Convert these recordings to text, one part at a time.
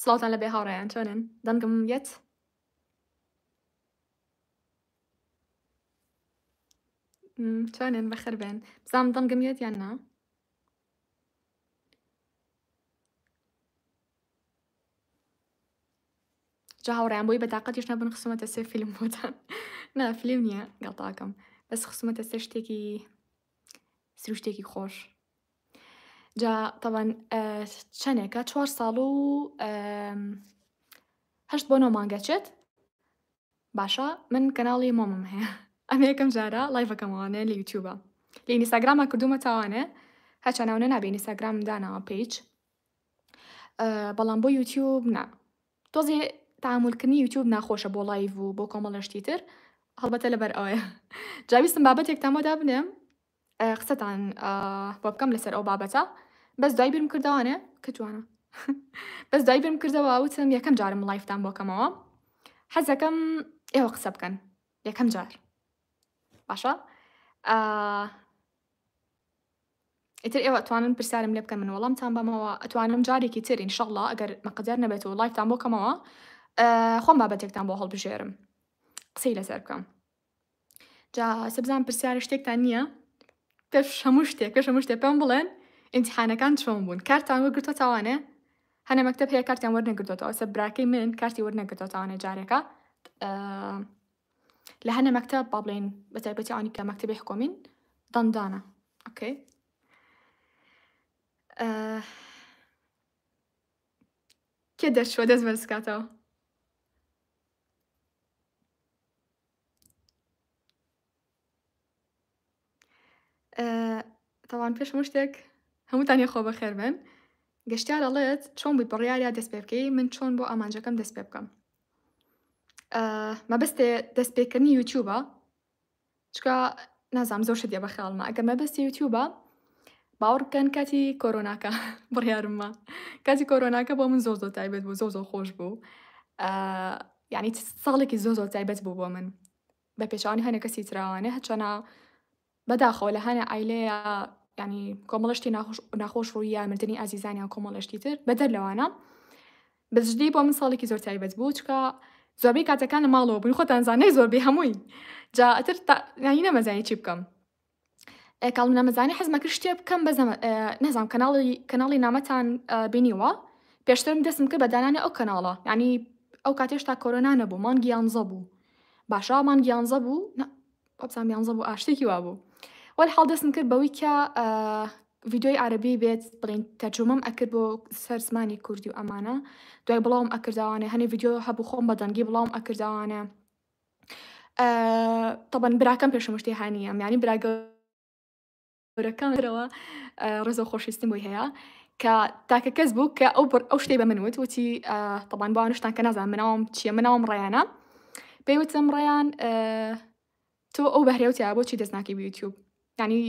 سڵاتان لەبێ هاوڕێیان چۆنن؟ دەنگم یەت؟ چۆنن بەخێر بێن. بزانم دەنگم یەت یان نا؟ جا هاوڕێیان بۆی بەتاقەتیش نەبن خستومەتە سێ فیلم بۆتان. نا فیلم نییە گەڵتاکەم. بەس خستومەتە سێ شتێکی شتێکی خۆش. جا طبعاً چەندێکە 4 ساڵ و 8 بۆ 9 مانگەچێت. باشە من کەناڵی مۆمم هەیە. ئەمە یەکەم جارە لایڤەکەمەوانێ لە یوتیوبە. لە ئینستاگرامە کردومە تاوانێ هەچە ناونە نابێ ئینستاگرام داناوە پیج. بەڵام بۆ یوتیوب نا. تۆزێ تەعامولکردنی یوتیوب ناخۆشە بۆ لایڤ و بۆ کۆمەڵە شتی تر هەڵبەتە لەبەر ئەوەیە. جا ویستم بابەتێکتان بۆ دابنێم قسەتان بۆ بکەم لەسەر ئەو بابەتە. بەس دوای بیرم کردەوانێ کە جوانە. بەس دوای بیرم کردەوە وتم یەکەم جارم لایڤتان بۆ کەمەوە. حەز دەکەم ئێوە قسە بکەن یەکەم جار. باشە؟ ئیتر ئێوە ئەتوانن پرسیارم لێ بکەن من وەڵامتان بەمەوە ئەتوانم جارێکی تر ئینشەڵڵا ئەگەر مەقدەر نەبێتەوە لایڤتان بۆ کەمەوە خۆم بابەتێکتان بۆ هەڵبژێرم قسەی لەسەر بکەم. جا سەبزان پرسیارە شتێکتان نییە پێش هەموو شتێک پێم بڵێن ئیمتیحانەکان چۆن بوون کارتان وەرگرتووە تاوانێ هەنە مەکتەب هەیە کارتیان وەرنەگرتووەتەوە سە براکەی من کارتی وەرنەگرتووە تاوانێ جارێکە لە هەنە مەکتەب با بڵێن بەتایبەتی ئەوانی کە مەکتەبی حکومین دەندانە. ئۆکەی کێ دەرچووە دەست بەرز بکاتەوە؟ تەوان پێش هەموو شتێک هەمووتان یەخۆ بەخێر بن. گەشتیار دەڵێت چۆن بووی بڕیاریا دەست پێ بکەی من چۆن بۆ ئامانجەکەم دەست پێ بکەم. مەبەستێ دەستپێکردنی یوتیوبە چکە نازانم زۆر شت دێ بە خەیاڵمە ئەگەر مەبەستی یوتیوبە باوەڕ بکەن کاتی کۆرۆناکە بڕیارمە کاتی کۆرۆناکە بۆ من زۆر تایبەت بوو زۆر خۆش بوو. یعنی ساڵێکی زۆر تایبەت بوو بۆ من بە پێچوانی هەنێ کەسی تراوانێ هەچەنە بەداخەوە لە هەنە ئایلەیە ینی کۆمەڵشتی ناخۆش ڕوویە مردنی ئازیزانیان کۆمەڵشتی تر بەدەر لەوانە بەزدی بۆ من ساڵێکی زۆر تایبەت بوو چکە زۆربەی کاتەکان لە ماڵەوە بووین خۆتان زانەی زۆربەی هەمووی جا ئەتر ینی نەمەزانی چی بکەم. کاڵم نەمەزانی حەزمە کرد شتێ بکەم بەزەمە نەزانم کەناڵی نامەتان بینیوە پێشترم دەستم کرد بە دانانی ئەو کەناڵە ینی ئەو کاتێشتا کۆرۆنا نەبوو مانگی 11 بوو باشە مانگی 11 بوو بزانم 11 بوو ئاشتێکی وا بوو وەرحاڵ دەستم کرد بەوەی کە ڤیدیۆی عەرەبی بێت بڵێن تەرجمەم ئەکرد بۆ سەر زمانی کوردی و ئەمانە دوای بڵاوم ئەکرداوانێ هەنێ ڤیدیۆ هەبوو خۆم بە دەنگی بڵاوم ئەکرداوانێ. طبعاً براکەم پێش هەموو شتێ هانیەم ینی برا گەورەکەمەوە ڕێزە و خۆشویستیم بۆی هەیە کە تاکە کەس بوو کە ئەو شتەی بە من وت وتی طبعاً بۆ ئەوانشتان کە نازانم مناوم چییە مناوم ڕەیانە پێی وتم ڕەیان تۆ ئەو بەهرەوتیا بۆچی دەست ناکەی بە یوتیوب ینی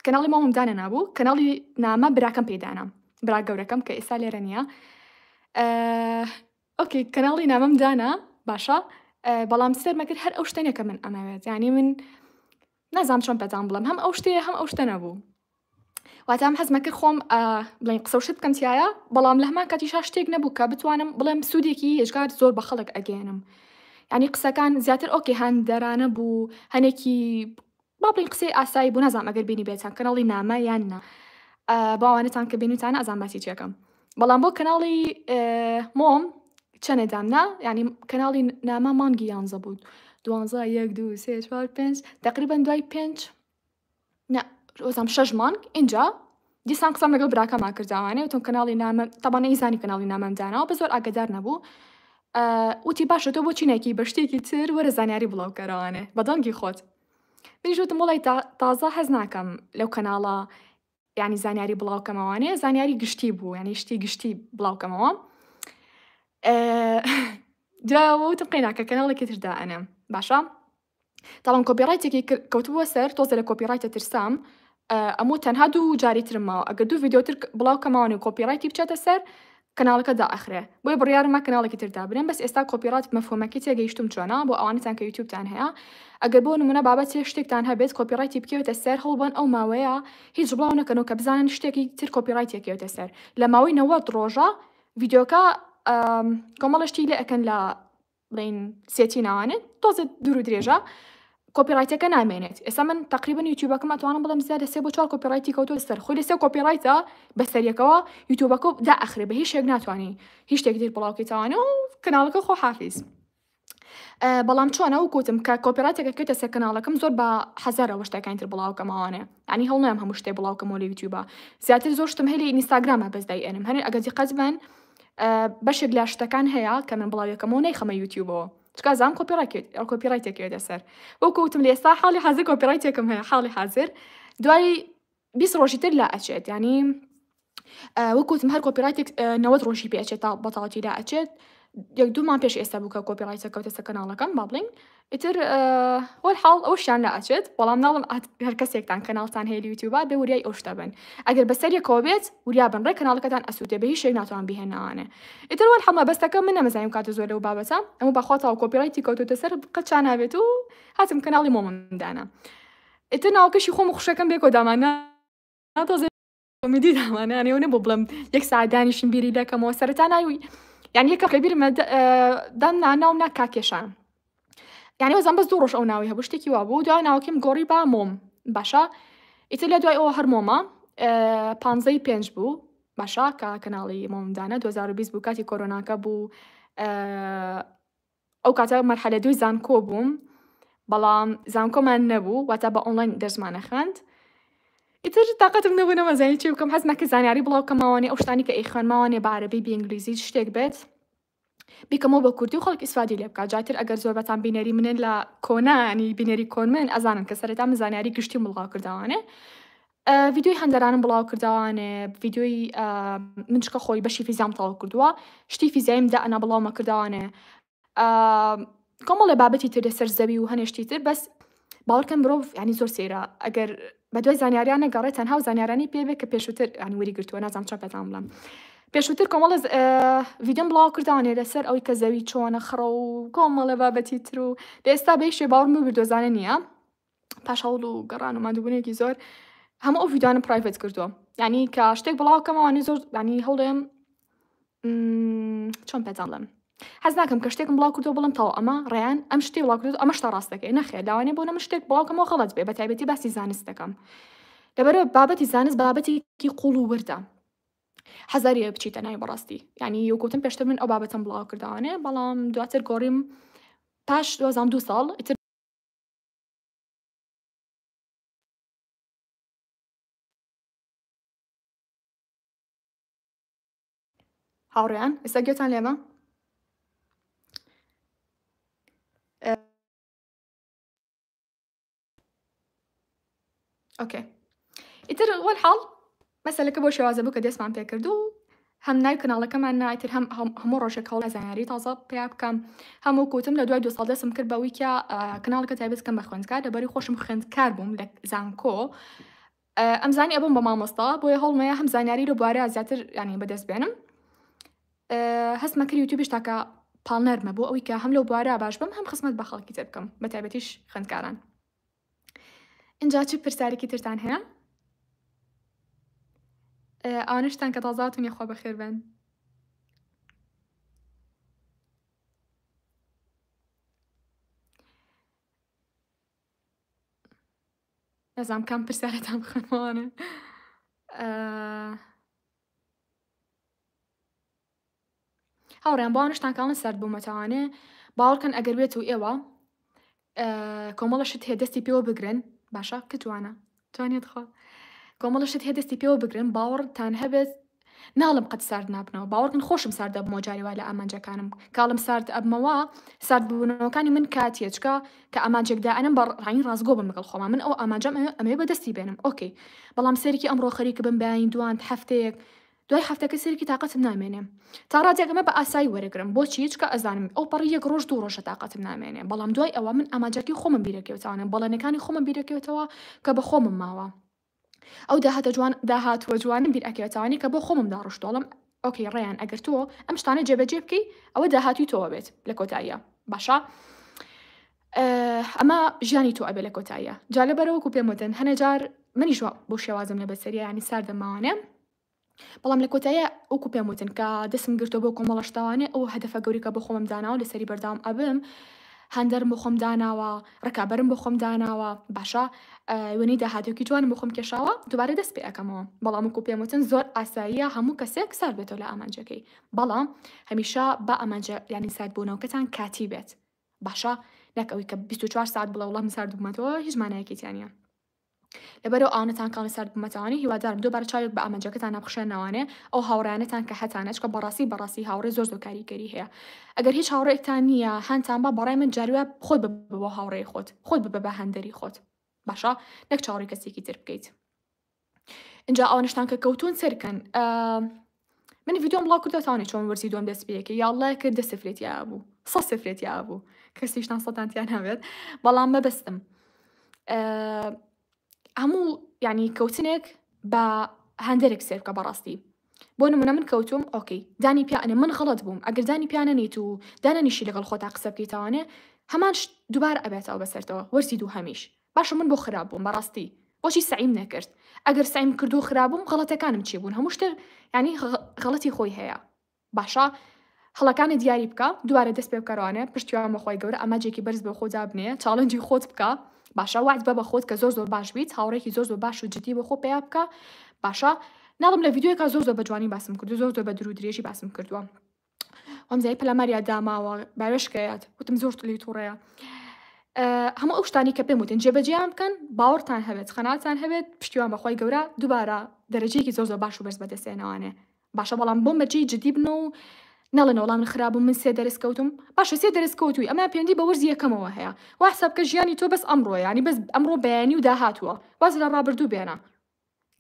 کەناڵی مامۆم دانە نابوو کەناڵی نامە براکەم پێدانە برا گەورەکەم کە ئێستا لێرە نییە. ئۆکەی کەناڵی نامەم دانا باشە بەڵام سەرمە کرد هەر ئەو شتێنێکە من ئەمەوێت ینی من نازانم چۆن پێتان بڵێم هەم ئەو شتەیە هەم ئەو شتە نەبوو واتام حەزمە کرد خۆم بڵێن قسە و شت بکەم تایە بەڵام لە هەمان کاتیشا شتێک نەبوو کە بتوانم بڵێم سوودێکی هێژگار زۆر بە خەڵک ئەگەێنم ینی قسەکان زیاتر ئۆکێ هەندەرانە بوو هەنێکی با بڵین قسەی ئاسایی بوو نازانم ئەگەر بینی بێتان کەناڵی نامە یان نا باوانتان کە بینیتانە ئازان باسی چێکەم بەڵام بۆ کەناڵی مۆم چەندێدامنا ینی کەناڵی نامە مانگی 11 بوو 12 1 2 3 4 5 تقریبا دوای 5 وەزام 6 مانگ اینجا دیسان قسەم لەگەڵ براکەما کرداوانێ وتم کەناڵی نامە تەبانە ئیزانی کەناڵی نامەم داناوە بە زۆر ئاگادار نەبوو وتی باشە تۆ بۆچی نایکی بە شتێکی تر وەرە زانیاری بڵاوکەرەوانێ بە دەنگی خۆت منیش وتم وەڵی تازە حەز ناکەم لەو کەناڵە ینی زانیاری بڵاوکەمەوانێ زانیاری گشتی بوو ینی شتی گشتی بڵاوکەمەوە جاوتم قەیناکە کەناڵێکی تردا ئەنێم باشە تاڵان کۆپیڕایتێکی کەوتبووە سەر تۆزە لە کۆپیڕایتە ترسام ئەموو تەنها دوو جاری ترمەوە ئەگەر دوو ڤیدیۆتر بڵاوکەمەوانێ و کۆپیڕایتی بچێتە سەر کەناڵەکە دائەخرێ بۆی بڕیارمە کەناڵێکی تردا بنێم بەس ئێستا کۆپیڕایت مەفهومەکەی تێگەیشتم چۆنە بۆ ئەوانتان کە یوتیوبتان هەیە ئەگەر بۆ نمونە بابەت شتێکتان هەبێت کۆپیڕایتی بکەوێتە سەر هەڵبەن ئەو ماوەیە هیچ بڵاو نەکەن و کە بزانن شتێکی تر کۆپیڕایتێکەوێتە سەر لە ماوەی 90 ڕۆژە ڤیدیۆکە کۆمەڵەشتی لێ ئەەکەن لە بڵین سێتی ناوانێت تۆزە دوور و درێژە کۆپیڕایتەکە نامێنێت. ئێستا من تقریبا یوتیوبەکەم ئەتوانم بڵێم زیادە 3 بۆ 4 کۆپیڕایتی کەوتۆ سەر خۆی لەسێ کۆپیڕایتە بەسەریەکەوە یوتیوبەکە دائەخرێ بە هیچ شتێک ناتوانێت هیچ شتێک تر بڵاوکەیتەوانێ و کەناڵەکە خۆ حافیز. بەڵام چۆنە وەکوتم کە کۆپیڕایتێکە کەوتە سەر کەناڵەکەم زۆر بە حەزارەوە شتەکانی تر بڵاوکەمەوانێ. ینی هەڵنایم هەموو شتێک بڵاوکەمەوە لە یوتیوبە. زیاتر زۆر شتم هەیە لە ئینستاگرامە بەس دایئێنم هەنێ ئەگەر دیقەت بن بەشێک لە شتەکان هەیە کە من بڵاویەکەمەوە نەیخەمە یوتیوبەوە. چکە زانم کۆپیڕایتێکێ دەسەر. وەکوتم لە ئێستا حاڵی حاضر کۆپیڕایتێکم هەیە حاڵی حاضر دوای 20 ڕۆژی تر لا ئەچێت. ینی وەکوتم هەر کۆپیڕایتێک 90 ڕۆژی پێ ئەچێت تا بەتاڵەتی لا ئەچێت. یەک دوومان پێش ئێستا بوو کە کۆپیڕایتە کەوتە سەر کەناڵەکەم با بڵین ئیتر وەرحاڵ ئەوشیان لا ئەچێت بەڵام ناڵم هەر کەسێکتان کەناڵتان هەیە لە یوتیوبە بێ وریای ئەو شتە بن. ئەگەر بەسەریەکەوە بێت وریا بن ڕێ کەناڵەکەتان ئەسووتێ بە هیچ شتێک ناتوان بهێنەوانێ. ئیتر وەرحاڵ مەبەستەکە من نەمەزانیم کاتە زۆر لەو بابەتە ئەمە بەخواتەوە کۆپیڕایتی کەوتۆتە سەر قەت نابێت و هاتم کەناڵی مۆمەندانە. ئیتر ناوکەشی خۆم خوشەکەم بێ کۆدامانە ناتۆزێ کۆمیدی دامانیانێ و نەبوو بڵم یەک ساعت دانیشتم بیری دەکەمەوە سەرەتا ناوی یعنی یەکە خەبیرمە دان ناوم نا کاکێشان. یعنی وەزان بەس دوو ڕۆژ ئەو ناوی هەبوو شتێکی وا بوو دوای ناوکەم گۆڕی با مۆم باشە. ئیتر لە دوای ئەوە هەر مۆمە 15 بوو باشە کە کەناڵی مۆمدانە 2020 بوو کاتی کۆرۆناکە بوو ئەو کاتە مەرحەلە دوی زانکۆ بووم بەڵام زانکۆمان نەبوو واتە بە ئۆنلاین دەرسمانە خوێند. ئیتر تااقەتم نەبوو نەمەزانی چی بکەم حەز ناکە زانیاری بڵاوکەمەوانێ ئەو شتانی کە ئەیخوێنماوانێ بە عەرەبی بە ئینگلیزی شتێک بێت بیکەمەوە بە کوردی و خەڵک ئیسفادی لێ بکات. جاتر ئەگەر زۆربەتان بینەری منن لە کۆنانی بینەری کۆن من ئەزانن کە سەرەتا من زانیاری گشتی بڵاو کردوانێ. ڤیدیۆی هەندەرانم بڵاو کردوانێ ڤیدیۆی من چکە خۆی بەشی فیزیام تەواو کردووە شتی فیزیاییمدا ئەنا بڵاومە کردوانێ کۆمەڵێ بابەتی تر لەسەر زەوی و هەنێشتی تر بەس باوەڕکەم مرۆڤ ینی زۆر سێرە ئەگەر بە دوای زانیاریان نەگەڕێت تەنها و زانیارانی پێ بێت کە پێشووتر ینی وەری گرتووە نازانم چۆن پێتان بڵێم. پێشووتر کۆمەڵە ڤیدیۆم بڵاو کردوانێ لەسەر ئەوەی کە زەوی چۆنە خڕە و کۆمەڵە بابەتی تر و لە ئێستا بە هیچ شێ باوەڕم بە بردۆزانە نییە. پاش هەوڵ و گەڕان و مادووبوونێکی زۆر هەموو ئەو ڤیدیۆیانم پرایڤەت کردووە. یعنی کە شتێک بڵاوکەمەوە زۆر ینی هەوڵێم چۆن پێتان بڵێم حەز ناکەم کە شتێکم بڵاو کردووە بڵم تەواو ئەمە ڕێیان ئەم شتێک بڵاو کردووە ئەمە شتە ڕاستەکەی نەخێر لاوانێ بۆ نەمە شتێک بڵاوکەمەوە غەڵەت بێ بە تایبەتی باسی زانست دەکەم. لەبەرەوە بابەتی زانست بابەتێکی قوڵ و وردە حەزاریە بچیتە ناوی بەڕاستی. یعنی وەکوتم پێشتر من ئەو بابەتم بڵاو کردوانێ بەڵام دواتر گۆڕیم پاش 2 ساڵ ئیتر هاوڕێیان ئێستا گوێتان لێمە؟ ئۆکێ. ئیتر وەرحاڵ مەسەلەکە بۆ شێوازە بوو کە دەستمان پێ کرد و هەم ناوی کەناڵەکەمان نایتر هەموو ڕۆژێک هەوڵ زانیاری تازە پێیا بکەم هەموو کوتم لە دوای 2 ساڵ دەستم کرد بەوەی کە کەناڵەکە تایبەت بکەم بە خوێندکار لەبەری خۆشم خوێندکار بووم لە زانکۆ ئەمزانی ئەبووم بە مامۆستا بۆیە هەوڵمەیە هەم زانیاری لە بوارە زیاتر ینی بەدەست بێنم. هەستمە کرد یوتیوبیش تاکە پاڵنەرمە بۆ ئەوەی کە هەم لەو بوارە باش بم هەم خزمەت بە خەڵکی تر بکەم بە تایبەتیش خوێندکاران. اینجا چی پرسیارێکی ترتان هەیە؟ ئەوانشتان کە تازاتون یخوا بەخێر بن. نەزانم کام پرسیارەتان بخوێنمەوانە. هاوڕێیان بۆ ئەوانشتان کاڵن سەرد بوومەتەوانێ باوەڕکەن ئەگەر بێت و ئێوە کۆمەڵە شت هەیە دەستی پێوە بگرن باشە کتوانە توانێت خۆ کۆمەڵە شت هەیە دەستی پێوە بگرن باوەڕتان هەبێت ناڵم قەت سارد نابنەوە باوەڕکن خۆشم ساردە بمەوە جاریوا لە ئامانجەکانم کاڵم سارد ئەبمەوە سارد بوونەوەکانی من کاتیە چکە کە ئامانجێکدا ئەنم بە ڕاین ڕازگۆ بم لەگەڵ خۆمان من ئەو ئامانجەم ئەمێ بەدەستی بێنم ئۆکەی بەڵام سەرێکی ئەمڕۆ خەریکە بم بەیانی دوان هەفتەیەک دوای هەفتەکە سەرێکی تااقەتم نامێنێ تا ڕاتێکمە بە ئاسایی وەرەگرم بۆچی چکە ئەزانم ئەو پەڕی 1 ڕۆژ 2 ڕۆژە تااقەتم نامێنێ بەڵام دوای ئەوە من ئامانجەکەی خۆمم بیرەکەوتوانە بەڵێنەکانی خۆمم بیرەکەوتەوە کە بە خۆمم ماوە ئەو داهاتوە جوانم بیرەکەوتوانی کە بۆ خۆمم داڕشتۆڵم ئۆکەی ڕێیان ئەگەر تۆ ئەم شتانە جێبەجێ بکەی ئەوە داهاتی تۆوە بێت لە کۆتاییە باشە ئەمە ژیانی تۆ ئەبێ لە کۆتاییە جا لەبەرەوەکو پێم وتن هەنە جار منیش بۆ شێوازم لە بەسەریە ینی ساردەماوانێ بەڵام لە کۆتاییە وەکو پێم وتن کە دەستم گرتەوە بۆ کۆمەڵە شتەوانێ ئەو هەدەفە گەوری کە بۆ خۆمم داناوە لەسەری بەردەوام ئەبم هەندەرم بۆ خۆم داناوە ڕکابەرم بۆ خۆم داناوە باشە وێنەی داهاتێکی جوانم بۆ خۆم کێشاوە دووبارە دەست پێ ئەەکەمەوە بەڵام وەکو پێم وتن زۆر ئاساییە هەموو کەسێک سەر بێتەوە لە ئامانجەکەی بەڵام هەمیشە بە ئەمانجە ینی سارد بوونەوەکەتان کاتی بێت باشە نەک ئەوەی کە 24 ساعت بڵێ وڵام سارد بوومەتەوە هیچ مانایەکیتیانە لەبەرەوە ئاونەتان کاڵی سارد بوومەتەوانی هیوادارم دووبارە چاوێک بە ئەمەنجەکەتان نەبخشێنەوانێ ئەو هاوڕیانەتان کە هەتانە چکە بەڕاستی هاوڕێ زۆر کاریگەری هەیە ئەگەر هیچ هاوڕێکتان نییە هەندتان بە بەڕای من جاروە خۆت بە هاوڕێی خۆت بە هەندەری خۆت باشە نەک چاوەڕی کەسێکی تر بکەیت اینجا ئەوەنشتان کە کەوتون سەرکەن من ڤیدیۆم بڵاو کردەوە چۆن وەرزی دوم دەست پێیەکە یاڵڵای کرد 10 سفرێتیا بوو 100 سفرێتیا بوو کەسیش ناسەتانتیان هەبێت بەڵام مەبەستم هەموو ینی کەوتنێک بە هەندێک سێر بکە بەڕاستی بۆ نمونە من کەوتم ئۆکەی دانی پیانە من غەڵەت بووم ئەگەر دانی پیانە نیت و دانەنیشی لەگەڵ خۆتا قسە بکەیتەوانێ هەمان دووبار ئەبێتەوە بەسەرتەوە وەرزی دوو هەمیش باشە من بۆ خراپ بووم بەڕاستی بۆچی سعیم نەکرد ئەگەر سعیم کردو خراپبووم غەڵەتەکانم چی بوون هەموو شتر ینی غەڵەتی خۆی هەیە باشە هەڵەکانی دیاری بکە دووارە دەست پێ بکەڕوانێ پشتیوان بەخۆی گەورە ئەماجێکی بەرز بە خۆدا بنێ چاڵنجی خۆت بکە باشە وعد بە خۆت کە زۆر باش بیت هاوڕێکی زۆر باش و جدی بە خۆ پێیا بکە باشە ناڵم لە ڤیدیۆیەکە زۆر بە جوانی باسم کردو زۆر بە درو درێژی باسم کردووە ئەمزای پەلاماریا داماوە باوێشکەیات وتم زۆر لی تووڕەیە هەموو ئەو شتانی کە پێم وتن جێبەجیان بکەن باوەڕتان هەبێت خەناتان هەبێت پشتیوان بەخۆی گەورە دووبارە دەرەجەیەکی زۆر باش و بەرز بەدەستێنەوانێ باشە بەڵام بۆ مەجێی جدی بن و نەڵێن وەڵام من خرابم من 3 دەرس کەوتم باشە 3 دەرس کەوتوی ئەمە پێندی بە وەرزی یەکەمەوە هەیە وا حساب کە ژیانی تۆ بەس ئەمڕۆ ینی بەس ئەمڕۆ بەیانی و داهاتووە واز لە ڕابردوو بێنە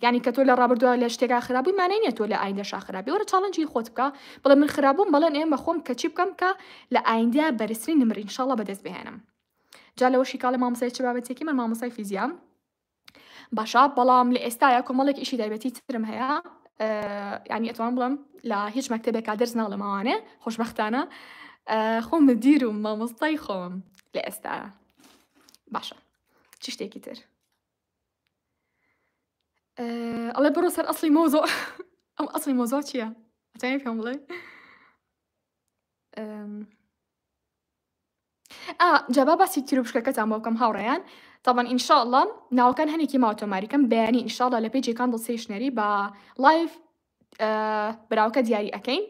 ینی کە تۆ لە ڕابردووە لە شتێکا خراپی مانای نیە تۆ لە ئایندەشا خراپی وەرە چاڵنجی خۆت بکە بڵێ من خرابووم بەڵێن ئێمە خۆم کە چی بکەم کە لە ئایندە بەرزترین نمر ئینشاڵڵا بەدەست بهێنم جا لەوەشی کاڵێ مامۆسای چ بابەتێکی من مامۆسای فیزیام باشە بەڵام لە ئێستاە کۆمەڵێک ئیشی تایبەتی ترم هەیە ینی ئەتوان بڵم لە هیچ مەکتەبێکا دەرس ناڵەمەوانێ خۆشبەختانە خۆم مدیر و مامۆستای خۆم لە ئێستا باشە چی شتێکی تر ئەڵێ بڕۆ سەر ئەسڵی مۆزۆ ئەم ئەسڵی مۆزۆ چییە؟ ئەتوانێت پێم بڵێ؟ جابا باسی تیرۆپشکەکەتان بۆ بکەم هاوڕێیان طبعا ئینشاءالله ناوەکان هەنێکی ماوە تۆماریکەم بەیانی ئینشاءالله لە پێیجی کاندڵ سێشنەری بە لايف براوەکە دیاری ئەەکەین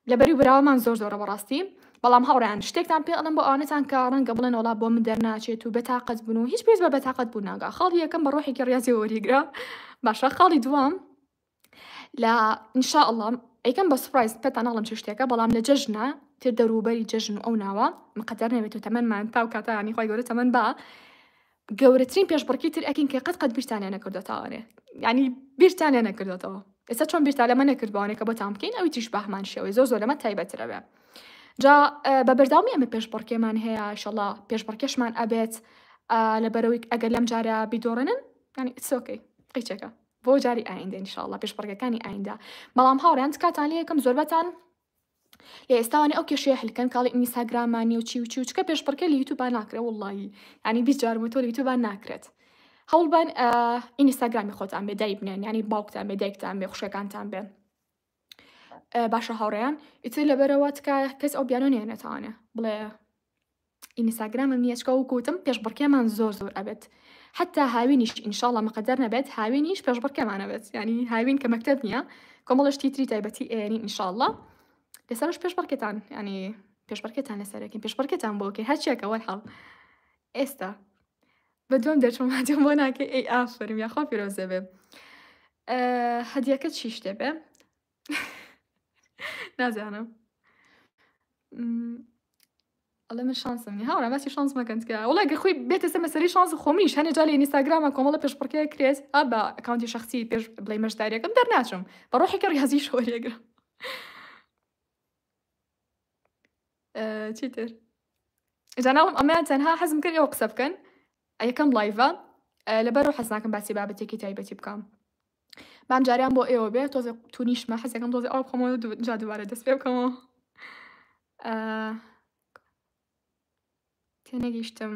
لەبەری براوەمان زۆرە بەڕاستی بەڵام هاوڕێیان شتێکتان پێ ئەڵم بۆ ئەوانەتان کە ڕەنگە بڵێن وڵا بۆ من دەرناچێت و بەتاقەت بوون و هیچ پێویست بە بەتاقەت بوون ناگا خاڵی یەکەم بە ڕۆحێکی ڕاضی وەریگرا باشە خاڵی دووەم لە ئینشاءالله ئەیکەم بە سوپرایز پێتان ناڵم چ شتێکە بەڵام لە جەژنە تر دەروبەری جەژن ئەو ناوە مقدر نەبێت و تەمەنمان تاو کاتانی خۆی گەورە تەمەن بە گەورەترین پێشبڕکی تر ئەکەین کە قەت بیرتانیان نەکردێتەوەێ ینی بیرتانیان نەکردێتەوە ئێستا چۆن بیرتا لەمە نەکردوانێک کە بۆتان بکەین ئەوی تیش بەهمان شێوەی زۆر لەمە تایبەترە بێ جا بە بەرداوامی ئەمە پێشبڕکێمان هەیە ئینشاءالله پێشبڕکێشمان ئەبێت لەبەرەوەی ئەگەر لەم جارە بیدۆڕنن ینی سۆکەی قیچەکە بۆ جاری ئایندە ئینشاءالله پێشبڕکەکانی ئایندە بەڵام هاوڕێیان کاتان لێ یەکەم زۆربەتان لە ئێستاوانێ ئەو کێشەیە هەلکەن کاڵی ئینستاگرامانی و چی چکە پێشبڕکە لە یوتیوبان ناکرێت وڵڵی ینی 20 جار تۆ لە یوتیوبان ناکرێت هەوڵبان ئینستاگرامی خۆتان بێ دای بنێن ینی باوکتان بێ دایکتان بێ خوشەکانتان بێ باشە هاوڕێیان ئیتر لەبەرەوە تکە کەس ئەو بیانۆ نێنێتوانێ بڵێ ئینستاگرامم نیەچکە و کوتم پێشبڕکێمان زۆر ئەبێت حتا هاوینیش ئینشاءالله مقدر نەبێت هاوینیش پێشبڕکێمانەبێت ینی هاوین کە مەکتەب نییە کۆمەڵشتی تری تایبەتی ئێنی ئینشاءالله لەسەرش پێشبڕکێتان ینی پێشبڕکێتان لەسەرەکەین پێشبڕکێتان بۆکەین هەرچیەکە وەرحەڵ ئێستا بە دوم دەچم هاتیم بۆ ناکە ئەی ئافرم یاخوا پیرۆزە بێ هەدیەکە چی شتێ بێ نازانم ئەڵێ من شانسم نی هاوڕێ باسی شانس مەکەندکە وڵای گە خۆی بێتە سەر مەسەری شانس خۆمیش هەنێ جا لە ئینستاگرامە کۆمەڵە پێشبڕکەیە کرێت بە ئەکاونتی شخصی پێش بڵێ مەشداریەکەم دەرناچم بە ڕۆحێکی ڕیاضی شۆریەگرم چیتر جاناوم ئەمەیان تەنها حەزم کرد ئێوە قسە بکەن یەکەم لایڤە لەبەر حەز ناکەم باسی بابەتێکی تایبەتی بکەم بام جاریان بۆ ئێوە بێت تۆزە تونیشمە حەزەکەم تۆزە ئەو بخۆمەوە جا دووبارە دەست پێ بکەمەوە تێنەگەیشتم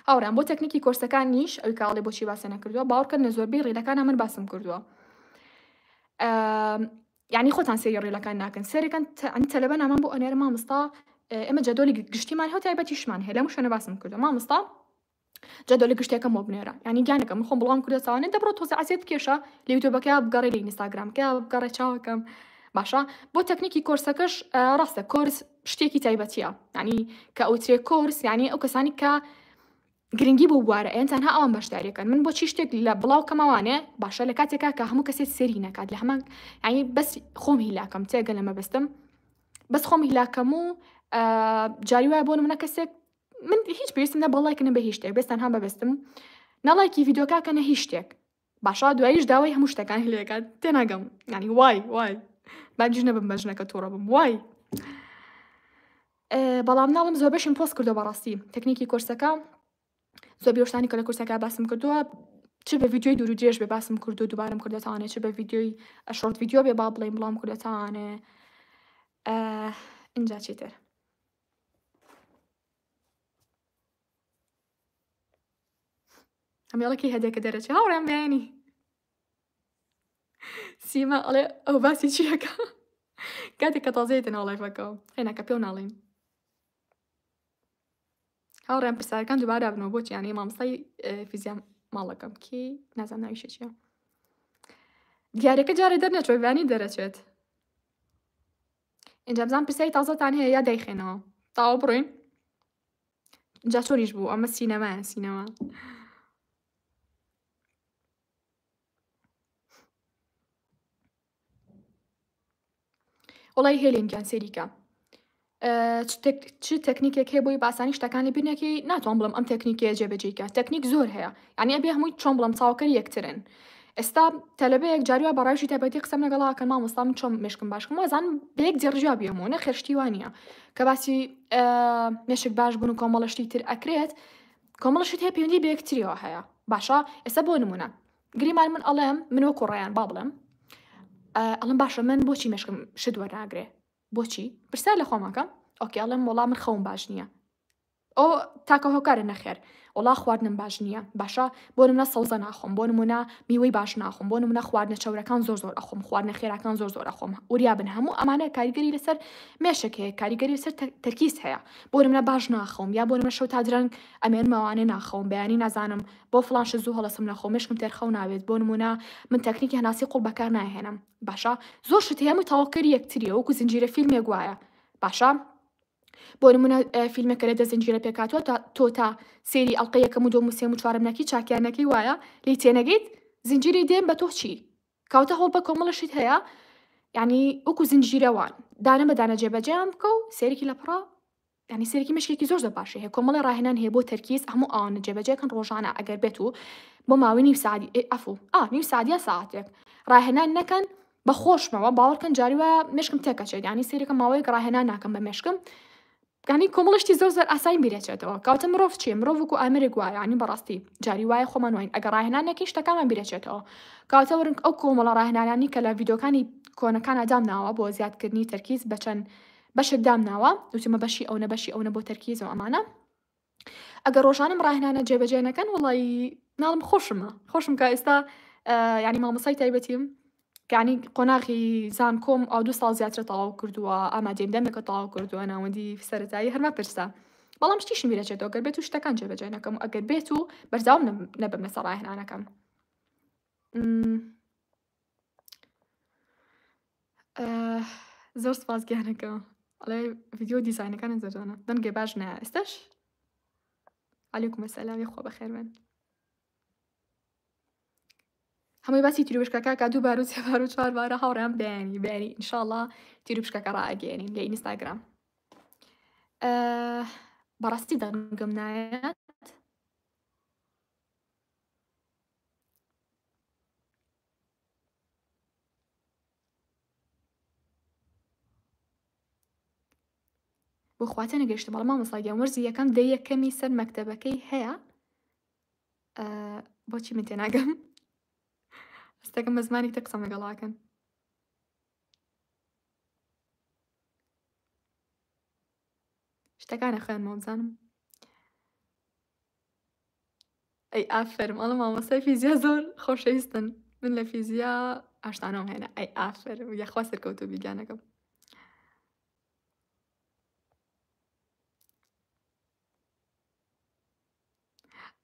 هاوڕێیان بۆ تەکنیکی کۆرسەکانیش ئەوی کاڵێ بۆچی باسێ نەکردووە باوەڕکردنە زۆربەی ڕێلەکانە من باسم کردووە. یعنی خۆتان سێری ڕێلەکان ناکەن سێرەکەن تەلەبەن ئەمان بۆ ئەنێرە مامۆستا ئێمە جەدۆلی گشتیمان هەو تایبەتیشمان هەیە لەموو شوێنە باسم کردووە مامۆستا جەدۆلی گشتێکەکەم بۆ بنێرە ینی گیانەکە من خۆم بڵام کردێتەوانێت دەبڕۆ تۆزە عسێت کێشە لە یوتیوبەکە بگەڕێ لە ئینستاگرامکە بگەڕێ چاوەکەم باشە بۆ تەکنیکی کۆرسەکەش ڕاستە کۆرس شتێکی تایبەتیە ینی کە ئەوترێ کۆرس ینی ئەو کەسانی کە گرنگی بۆ بوارە ئەیان تەنها ئەوان بەشداریەکەن من بۆچی شتێک لە بڵاو کەماوانێ باشە لە کاتێکا کە هەموو کەسێت سێری نەکات لە هەمان ینی بەس خۆم هیلاکەم تێگە لەمە بەستم بەس خۆم هیلاکەم و جاری وایە بۆ منە کەسێک من هیچ پێویستم نە بەڵایکردن بە هیچ شتێک بێستان هەم بەبستم نەڵایکی ڤیدۆکەکەنە هیچ شتێک باشە دواییش داوای هەموو شتەکان هەلێکات تێناگەم ینی وای باجیش نەبم بەژنەکە تووڕە بم وای بەڵام ناڵم زۆر بەشم پۆست کردو بەڕاستی تەکنیکی کۆرسەکە زۆر شتانی کە لە کورسەکە باسم کردووە چ بە ڤیدیۆی دوور و درێژ بێ باسم کردو دووبارەم کردێتوانێت چ بە ڤیدیۆی شۆرت ڤیدیۆ بێ با بڵێم بڵام کردێتوانێ اینجا چیتر هەمێڵەکی هەدێکە دەرەچێ هاوڕێم بێنی سیمە ئەڵێ ئەو باسی چیەکە کاتێک کە تازەیەتە ناو لایڤەکەەوە هێناکە پێ و ناڵین هاوڕێم پرسیارەکان دووبارە بنەوە بۆچی یانی مامۆستای فیزیام ماڵەکەم کی نازانم ناویشە چییە دیارەکە جارێ دەرنەچێت بەیانی دەرەچێت اینجا بزان پرسیاری تازەتان هەیە یا دەیخێنەوە تاوە بڕۆین اینجا چۆنیش بوو ئەمە سینەمایە سینەما وڵی هێلێنگیان سێریکە چ تەکنیکێک هەیە بۆی باسانی شتەکانی بینەکەی ناتوان بڵم ئەم تەکنیکە جێبەجێکە تەکنیک زۆر هەیە یعنی ئەبێ هەمووی چۆن بڵم چاوەکەی یەکترن ئێستا تەلەبەیەک جاریوە بەڕایشی تایبەتی قسەم لەگەڵاکە مامۆستا من چۆن مێشکم باشکم وازان بەیەک جێڕژیا بێمەوە نە خێرشتی وانە کە باسی مێشک باش بوون و کۆمەڵەشتی تر ئەکرێت کۆمەڵشت هەیە پەیوەندی بە یەکتریەوە هەیە باشە ئێستا بۆ نمونە گریمان من ئەڵێم من وەکو ڕێیان با بڵێم ئەڵم باشە من بۆچی مێشکم شت وەرناگرێ بۆچی پرسیار لە خۆمەکەم ئۆکێ ئەڵێم وەڵام من خەوم باش نییە ئەو تاکە هۆکارە نەخێر وڵا خواردنم باش نییە باشە بۆ نمونە سەوزە ناخۆم بۆ نمونە میوەی باش ناخۆم بۆ نمونە خواردنە چەورەکان زۆر ئەخۆم خواردنە خێراکان زۆر ئەخۆم وریا بن هەموو ئەمانە کاریگەری لەسەر مێشک هەیە کاریگەری لەسەر تەرکیز هەیە بۆ نمونە باش ناخۆم یا بۆ نمونە شەو تا درەنگ ئەمێنمەوانێ ناخۆم بەیانی نازانم بۆ فڵانش زوو هەڵەسم نەخۆم مێشکم تێرخەو ناوێت بۆ نمونە من تەکنیکی هەناسی قوڵ بەکار ناهێنم باشە زۆر شت هەیە تەواوکەری یەکتریە وەکو زنجیرە فیلمێک وایە باشە بۆ نمونە فیلمێکە لە دەزنجیرە پێکاتوە تۆ تا سێری ئەڵلقە یەکەم و دۆم و سێم و چوارەم نەکی چاکیانەکەی وایە لی تێنەگەیت زنجیری دێن بە تۆ چی کاوتە هەڵ بە کۆمەڵەشت هەیە یعنی وەکو زنجیرەوان دانە بەدانە جێبەجێیان بکە و سێرێکی لە پڕە ینی سێرەکی مشکێکی زۆر باشی هەیە کۆمەڵی ڕاهێنان هەیە بۆ تەرکیز هەموو ئەوانە جێبەجێکن ڕۆژانە ئەگەر بێت و بۆ ماوەی نیو سعدی نیو سعدیە ساعتێک ڕاهێنان نەکەن بە خۆشمەوە باوەڕکەن جاریوە مشکم تێکەچێت ینی سێرەکە ماوەیەک ڕاهێنان ناکەم بە مشکم ینی کۆمەڵشتی زۆر ئاسایی بیرێتێتەوە کاوتە مرۆڤ چیە مرۆڤ وەکو ئامرێک وایە ینی بەڕاستی جاری وایە خۆمان وین ئەگەر ڕاهێنان نەکەی شتەکانمان بیرێتێتەوە کاوتە ورنگ ئەو کۆمەڵە ڕاهێنانانی کە لە ڤیدۆکانی کۆنەکان ئەدامناوە بۆ زیادکردنی تەرکیز بەچەند بەشێک دامناوە وتمە بەشی ئەوە بۆ تەرکیز و ئەمانە ئەگەر ڕۆژانم ڕاهێنانە جێبەجێ نەکەن وڵی ناڵم خۆشم کە ئێستا ینی مامۆسای تایبەتیم کانی قۆناغی زانکۆم ئەو 2 ساڵ زیاترە تەواو کردووە ئامادەیم دەمێکە تەواو کردووە ناوەندی سەرەتایی هەرما پرسە بەڵام شتیشم بیرەچێتەوە گەر بێت و شتەکان جێبەجێ نەکەم و ئەگەر بێت و بەرزاوم نەبم لەسەر ڕاهێنانەکەم زۆر سپاس گیانەکەم ئەڵێ ڤیدیۆ دیزاینەکانت زۆرجانە دەنگێ باش نایە ئێستش عەلەیکوم ئەسەلامی خۆ بەخێر بن هەمووی باسی تیرۆشکەکە کا 2 بار و 3 بار و 4 بارە هاوڕێیان بێنی ئینشاءڵڵا تیرۆشکەکە ڕائەگەێنین لە ئینستاگرام بەڕاستی دەنگم نایەت بۆ خواتە نەگەشتم بەڵام مامۆستاگیان وەرزی یەکەم دە یەکەمی سەر مەکتەبەکەی هەیە بۆچی من تێناگەم هەستەکەم بە زمانی تە قسەم لەگەڵاکەن شتەکانە خوێنمەوە بزانم ئەی ئافەرم ئەڵە مامۆستای فیزیا زۆر خۆشەویستن من لە فیزیا ئاشتانەوەم هێنا ئەی ئافەرم یاخوا سەرکەوتوو بیرگانەکەم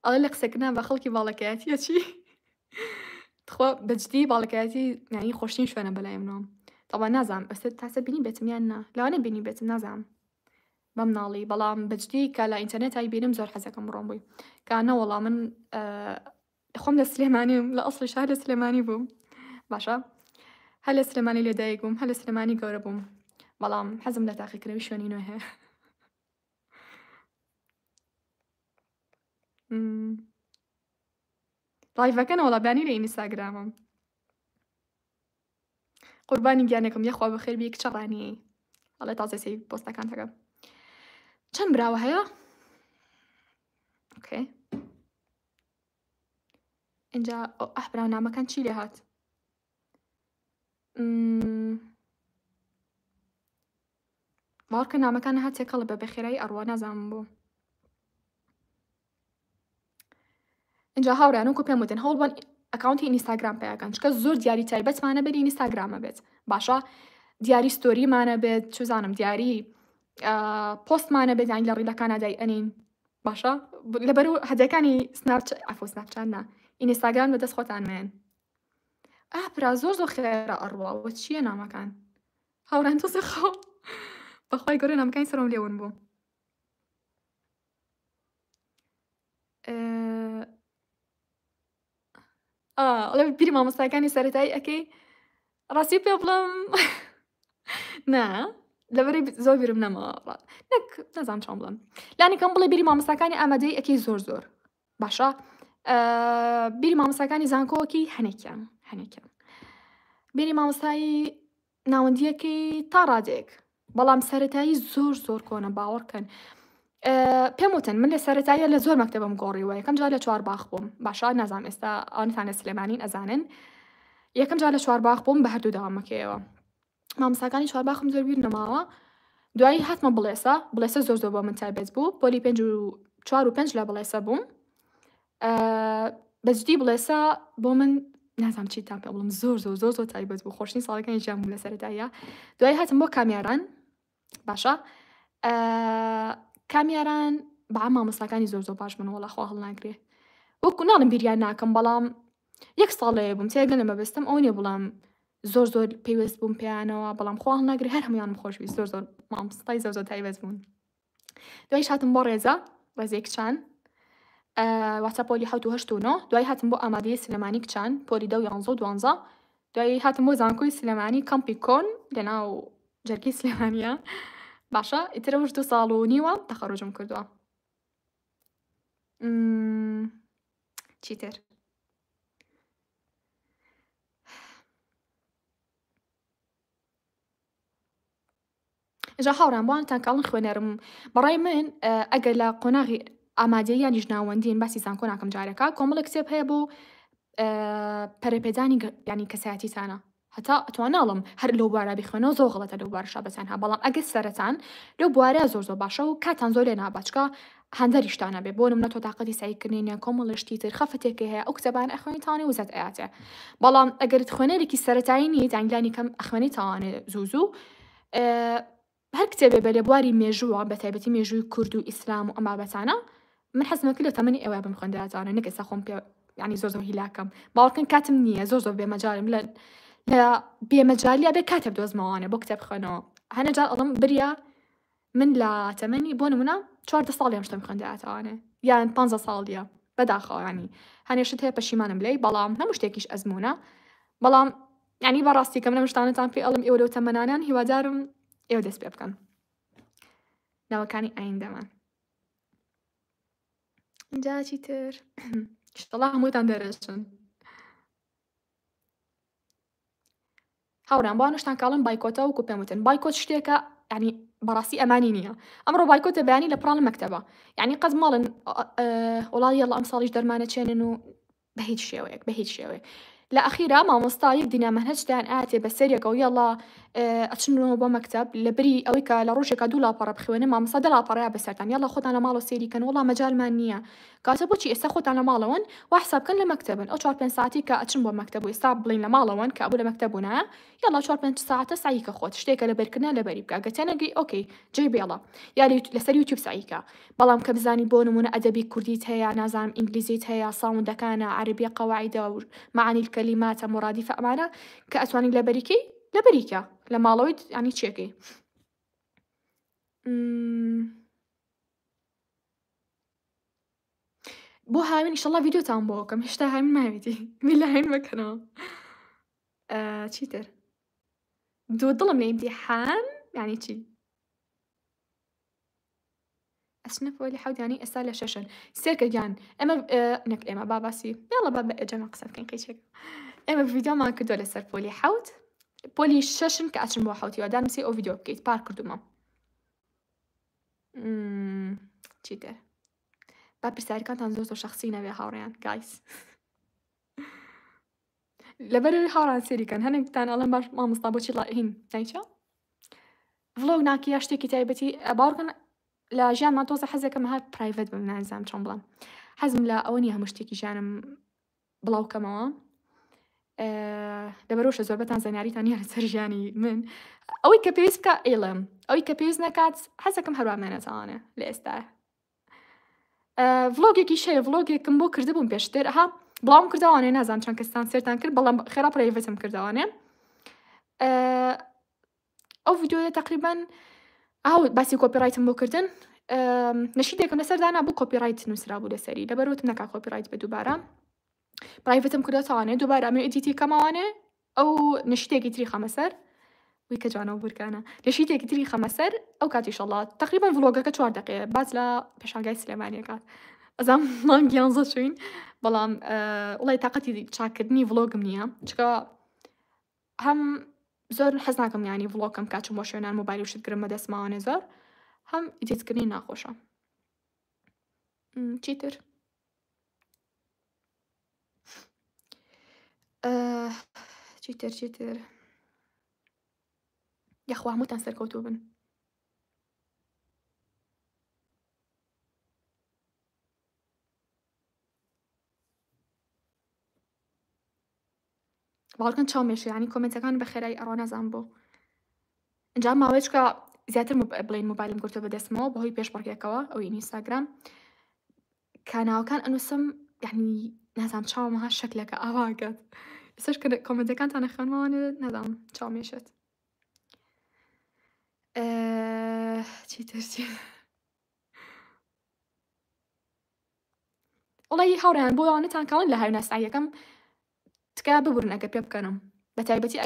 ئەڵە لە قسەکردن بە خەڵکی باڵەکایەتیە چی خۆ بەجددی باڵەکایەتی یانی خۆشترین شوێنە بەلای منەوە تەوا نازانم ئەستێ تاسە بینی بێتم یان نا لەوانە بینی بێتم نازانم بەم ناڵی بەڵام بەجددی کە لە ئینتەرنێتایی بینم زۆر حەزەکەم بڕۆم بووی کە نەوەڵا من خۆم لە سلێمانیم لە ئەسڵی شار لە سلێمانی بووم باشە هەر لە سلێمانی لێدایک بووم هەر لە سلێمانی گەورە بووم بەڵام حەزم لە تاقیکردنەوەی شوێنی نوێ هەیە ڕایڤەکەنەوە وەڵابیانی لە ئینستاگرامم قوربانی گیانێکم یەخوا بەخێر بی کچە ڕانی ئەڵێ تازە سەی پۆستەکان هەکەم چەند براوە هەیە ئۆکێ اینجا براونامەکان چی لێ هات باوەڕکە نامەکان هات تێکەڵ بە بەخێرایی ئەڕوا نازانم بۆ اینجا هاوڕیان وەکو پێم وتن هەوڵ بن ئەکاونتی ئینستاگرام پیاکەن چکە زۆر دیاری تایبەتمانە بێت ئینستاگرامە بێت باشە دیاری ستۆریمانە بێت چزانم دیاری پۆستمانە بێت یان لە ڕیلەکانە دای ئەنین باشە لەبەر و هەدەکانی سناپچات نا ئینستاگرام بەدەست خۆتان مێن ئاپرا زۆر زۆر خێرا ئەڕواوە چییە نامەکان هاوڕان تۆ خۆ بەخوای گەورە نامەکانی سەرم لێون بوو ئەڵێ بیری مامۆستاکانی سەرەتایی ئەەکەی ڕاستی پێ بڵم نا لەبەری زۆر بیرم نەمەوە نەک نەزانم چۆن بڵم لانێکم بڵێ بیری مامۆستاکانی ئامادەی ئەەکەی زۆر زۆر باشە بیری مامۆستاکانی زانکۆوەکی هەنێکیان بیری مامۆستایی ناوەندیەکەی تا ڕادێک بەڵام سەرەتایی زۆر زۆر کۆنە باوەڕکەن پێم وتن من لە سەرەتاییە لە زۆر مەکتەبم گۆڕیوە یەکەم جار لە چوارباخ بووم باشە نازانم ئێستا ئەوانتان لە سلێمانین ئەزانن یەکەم جار لە چوارباخ بووم بە هەردوو داوامەکەیەوە مامۆستاکانی چوارباخم زۆر بیر نەماوە دوایی هاتمە بڵێسە زۆر زۆر بۆ من تایبەت بوو پۆلی 4 و 5 لە بڵێسە بووم بەجددی بڵێسە بۆ من نازانم چیتان پێ بڵم زۆر زۆر زۆر زۆر تایبەت بوو خۆشترین ساڵەکانی ژیانم بوو لە سەرەتاییە دوایی هاتم بۆ کامیاران باشە کامیاران بەعام مامۆستاکانی زۆر زۆر باش بوون وەڵا خوا هەڵناگرێ وەکو ناڵم بیریان ناکەم بەڵام یەک ساڵەیە بووم تێگەنە مەبەستم ئەو نییە بڵام زۆر زۆر پێویست بووم پێیانەوە بەڵام خوا هەڵناگرێ هەر هەمویانم خۆشویست زۆر زۆر مامۆستای زۆر زۆر تایبەت بوون دوایش هاتم بۆ ڕێزەی کچان واتە پۆلی 7 و 8 و 9 دوای هاتم بۆ ئامادەیی سلێمانی کچان پۆلی 10 و 11 و 12 دوای هاتم بۆ زانکۆی سلێمانی کەمپی کۆن لەناو جەرگەی سلێمانیە باشە ئیترە وش 2 ساڵ و نیوە تەخەڕوجم کردووە چیتر ئێجا هاوڕان بوانتان کاڵن خوێنەرم بەڕای من ئەگەر لە قۆناغی ئامادەیانی ژناوەندین باسی زانکۆ ناکەم جارێکە کۆمەڵە کتێب هەیە بۆ پەرەپێدانی ینی کەسایەتیتانە هەتا ئەتواناڵم هەر لەو بوارە بخوێنەوە زۆر غەڵەتە لەو بارشا بەتەنها بەڵام ئەگەر سەرەتان لەو بوارە زۆر زۆر باشە و کاتان زۆر لێ نابچکە هەندەریشتانە بێ بۆ نمونە تۆ تااقەتی سایکردنیە کۆمەڵشتی تر خەفتێکی هەیە ئەو کتێبان ئەخوێنیتانی وزەت ئااتێ بەڵام ئەگەرت خوێنەرێکی سەرەتایی نیت ئەنگلانی کەم ئەخوێنی تاوانێ زوو هەر کتێبێ بە لێ بواری مێژووە بە تایبەتی مێژووی کورد و ئیسلام و ئەم بابەتانە من حەزمەکرد لە تەمەنی ئێوە بم خوێندەراتوانە نەک ئێستا خۆم پێ ینی زۆر زۆر هیلاکەم باوەڕکەن کاتم نییە زۆر زۆر بێمەجالم لە بێمەجالیە بێ کاتێ بدۆزمەوانە بۆ کتێب خوێنەوە هەنەجار ئەڵم بریا من لە تەمەنی بۆ نمونە 4 ساڵیان شتم خوێندەراتوانە یان 15 ساڵیە بەداخەوانی هەنێشت هەیە پەشیمانم لێی بەڵام هەموو شتێکیش ئەزمونە بەڵام ینی بەڕاستی کەم لەم شتانەتان پێ ئەڵم ئێوە لەو تەمەنانان هیوادارم ئێوە دەست پێ بکەن ناوەکانی ئایندەمان اینجا چیتر شتەڵا هەمووتان دەرەچن هاوڕان بۆنشتان کاڵم بایکۆتە وکو پێم وتن بایکۆت شتێکە ینی بەڕاستی ئەمانی نییە ئەمڕۆ بایکۆتە بەیانی لە پڕاڵ مەکتەبە یعنی قەز ماڵن وڵی یەڵە ئەم ساڵیش دەرمانە چێنن و بە هیچ شێوەیەک لە ئەخیرا مامۆستا یەک دینامەنهەجتان ئاتێ بە سەرێکە و یەڵا ئەچنەوە بۆ مەکتەب لەبەری ئەوەی کە لە ڕۆژێکا 2 لاپەڕە بخوێنن مامۆستا 10 لاپەڕەیە بەسەرتان یاڵا خۆتان لە ماڵەوە سەیریکەن وەڵا مەجالمان نییە کاتە بۆچی ئێستا خۆتان لە ماڵەوەن وا حسابکەن لە مەکتەبن ئەو 4-5 ساعتی کە ئەچن بۆ مەکتەب و ئێستا بڵین لە ماڵەوەن کە ئەبوو لە مەکتەبوونە یاڵا 4-5 ساعتە سعیکە خۆت شتێکە لەبەرکردنە لەبەری بکە گەتەنەگەی ئۆکەی جێی بێڵە یا لەسەر یوتیوب سعیکە بەڵام کە بزانی بۆ نمونە ئەدەبی کوردیت هەیە نازانم ئینگلیزیت هەیە ساوندەکانە عەربیە قەواعیدە و معانی الکەلیماتە مرادیفە ئەمانە کە ئەتوانی لەبەریکەی لەبەریکە لە ماڵەوەیت ینی چێکەی بۆ هاوین ئیشەڵا ڤیدیۆتان بۆ بکەم هێشتا هاوین ماویتی میلا هاوین مەکەنەوە چیتر دوو دڵم لە ئیمتیحان یعنی چی ئەچنە پۆلی حەوت ینی ئێستا لە شەشن سێرکە گیان ئەمە نەک ئێمە باباسی یاڵا با بە ئەجەمە قسە بکەین قەیچێک ئێمە ڤیدیۆمان کردووە لەسەر پۆلی حەوت پۆلی شەشن کە ئەچن بۆ حەوتیەوە دانووسی ئەو ڤیدیۆ بکەیت پار کردومە چیتر با پرسیارەکانتان زۆر شەخسی نەبێ هاوڕێیان گایس لەبەر هاوڕان سێریکەن هەنێکتان ئەڵێن باش مامۆستا بۆچی هین نایچە ڤلۆگ ناکە یا شتێکی تایبەتی باوەڕکەن لە ژیانمان تۆزە حەزێکم هات پرایڤەت بم نازانم چۆن بڵێم حەزم لە ئەوە نییە هەموو شتێکی ژیانم بڵاو بکەمەوە لەبەرەوەشە زۆربەتان زانیاریتان نییە لەسەر ژیانی من ئەوەی کە پێویست بکە ئێڵێم ئەوەی کە پێویست نەکات حەزەکەم هەروە نەتوانێ لە ئێستا ڤلۆگێکی شەیە ڤلۆگێکم بۆ کردبووم پێشتر ها بڵاوم کردوانێ نازانم چەند کەستان سێرتان کرد بەڵام خێرا پرایڤەتم کردوانێ ئەو ڤیدیۆیە تقریبان باسی کۆپیڕایتم بۆ کردن نەشیدێکم لەسەردانا بوو کۆپیڕایت نووسرا بوو لەسەری لەبەرەوەتم نەکا کۆپیڕایت بە دووبارە پرایڤەتم کردوتەوانێ دووبارە ئەمێ ئیدیتی کەماوانێ ئەو نەشیدێکی تری خەمە سەر وی کە جوانەوە بورکانە نەشیدێکی تری خەمە سەر ئەو کاتی شەڵڵا تقریبان ڤلۆگەکە 4 دقیقە باز لە پێشانگای سلێمانیەکات ئەزام مانگی 11 شوین بەڵام وڵی تااقەتی چاکردنی ڤلۆگم نییە چکە هەم زۆر حەز ناکەم ینی ڤلۆگەکەم کاچم بۆ شوێنان مۆبایل و شتگرم بەدەستماوانێ زۆر هەم ئیدیتکردنی ناخۆشە چیتر چیتر یاخوا هەمووتان سەرکەوتوو بن باوەڕکەن چاومێشە ینی کۆمنتەکان بە خێرایی ئەڕۆ نازان بۆ ئەنجام ماوەیەکە زیاتر بڵین مۆبایلم کورتە بەدەستمەوە بەهۆی پێشبڕکێکەوە ئەوی ئینستاگرام کاناوەکان ئەنووسم یعنی نازانم چاومەها شەکلەکە ئاواگەت ئێستاش کە کۆمنتەکانتان نەخوێنمەوانێ نازانم چاومێشێت چیتر وڵی هاوڕێیان بۆ ئەوانەتان کاون لە هاوی ناساییەکەم تکا ببورن ئەگەر پێ بکەنم بە تایبەتی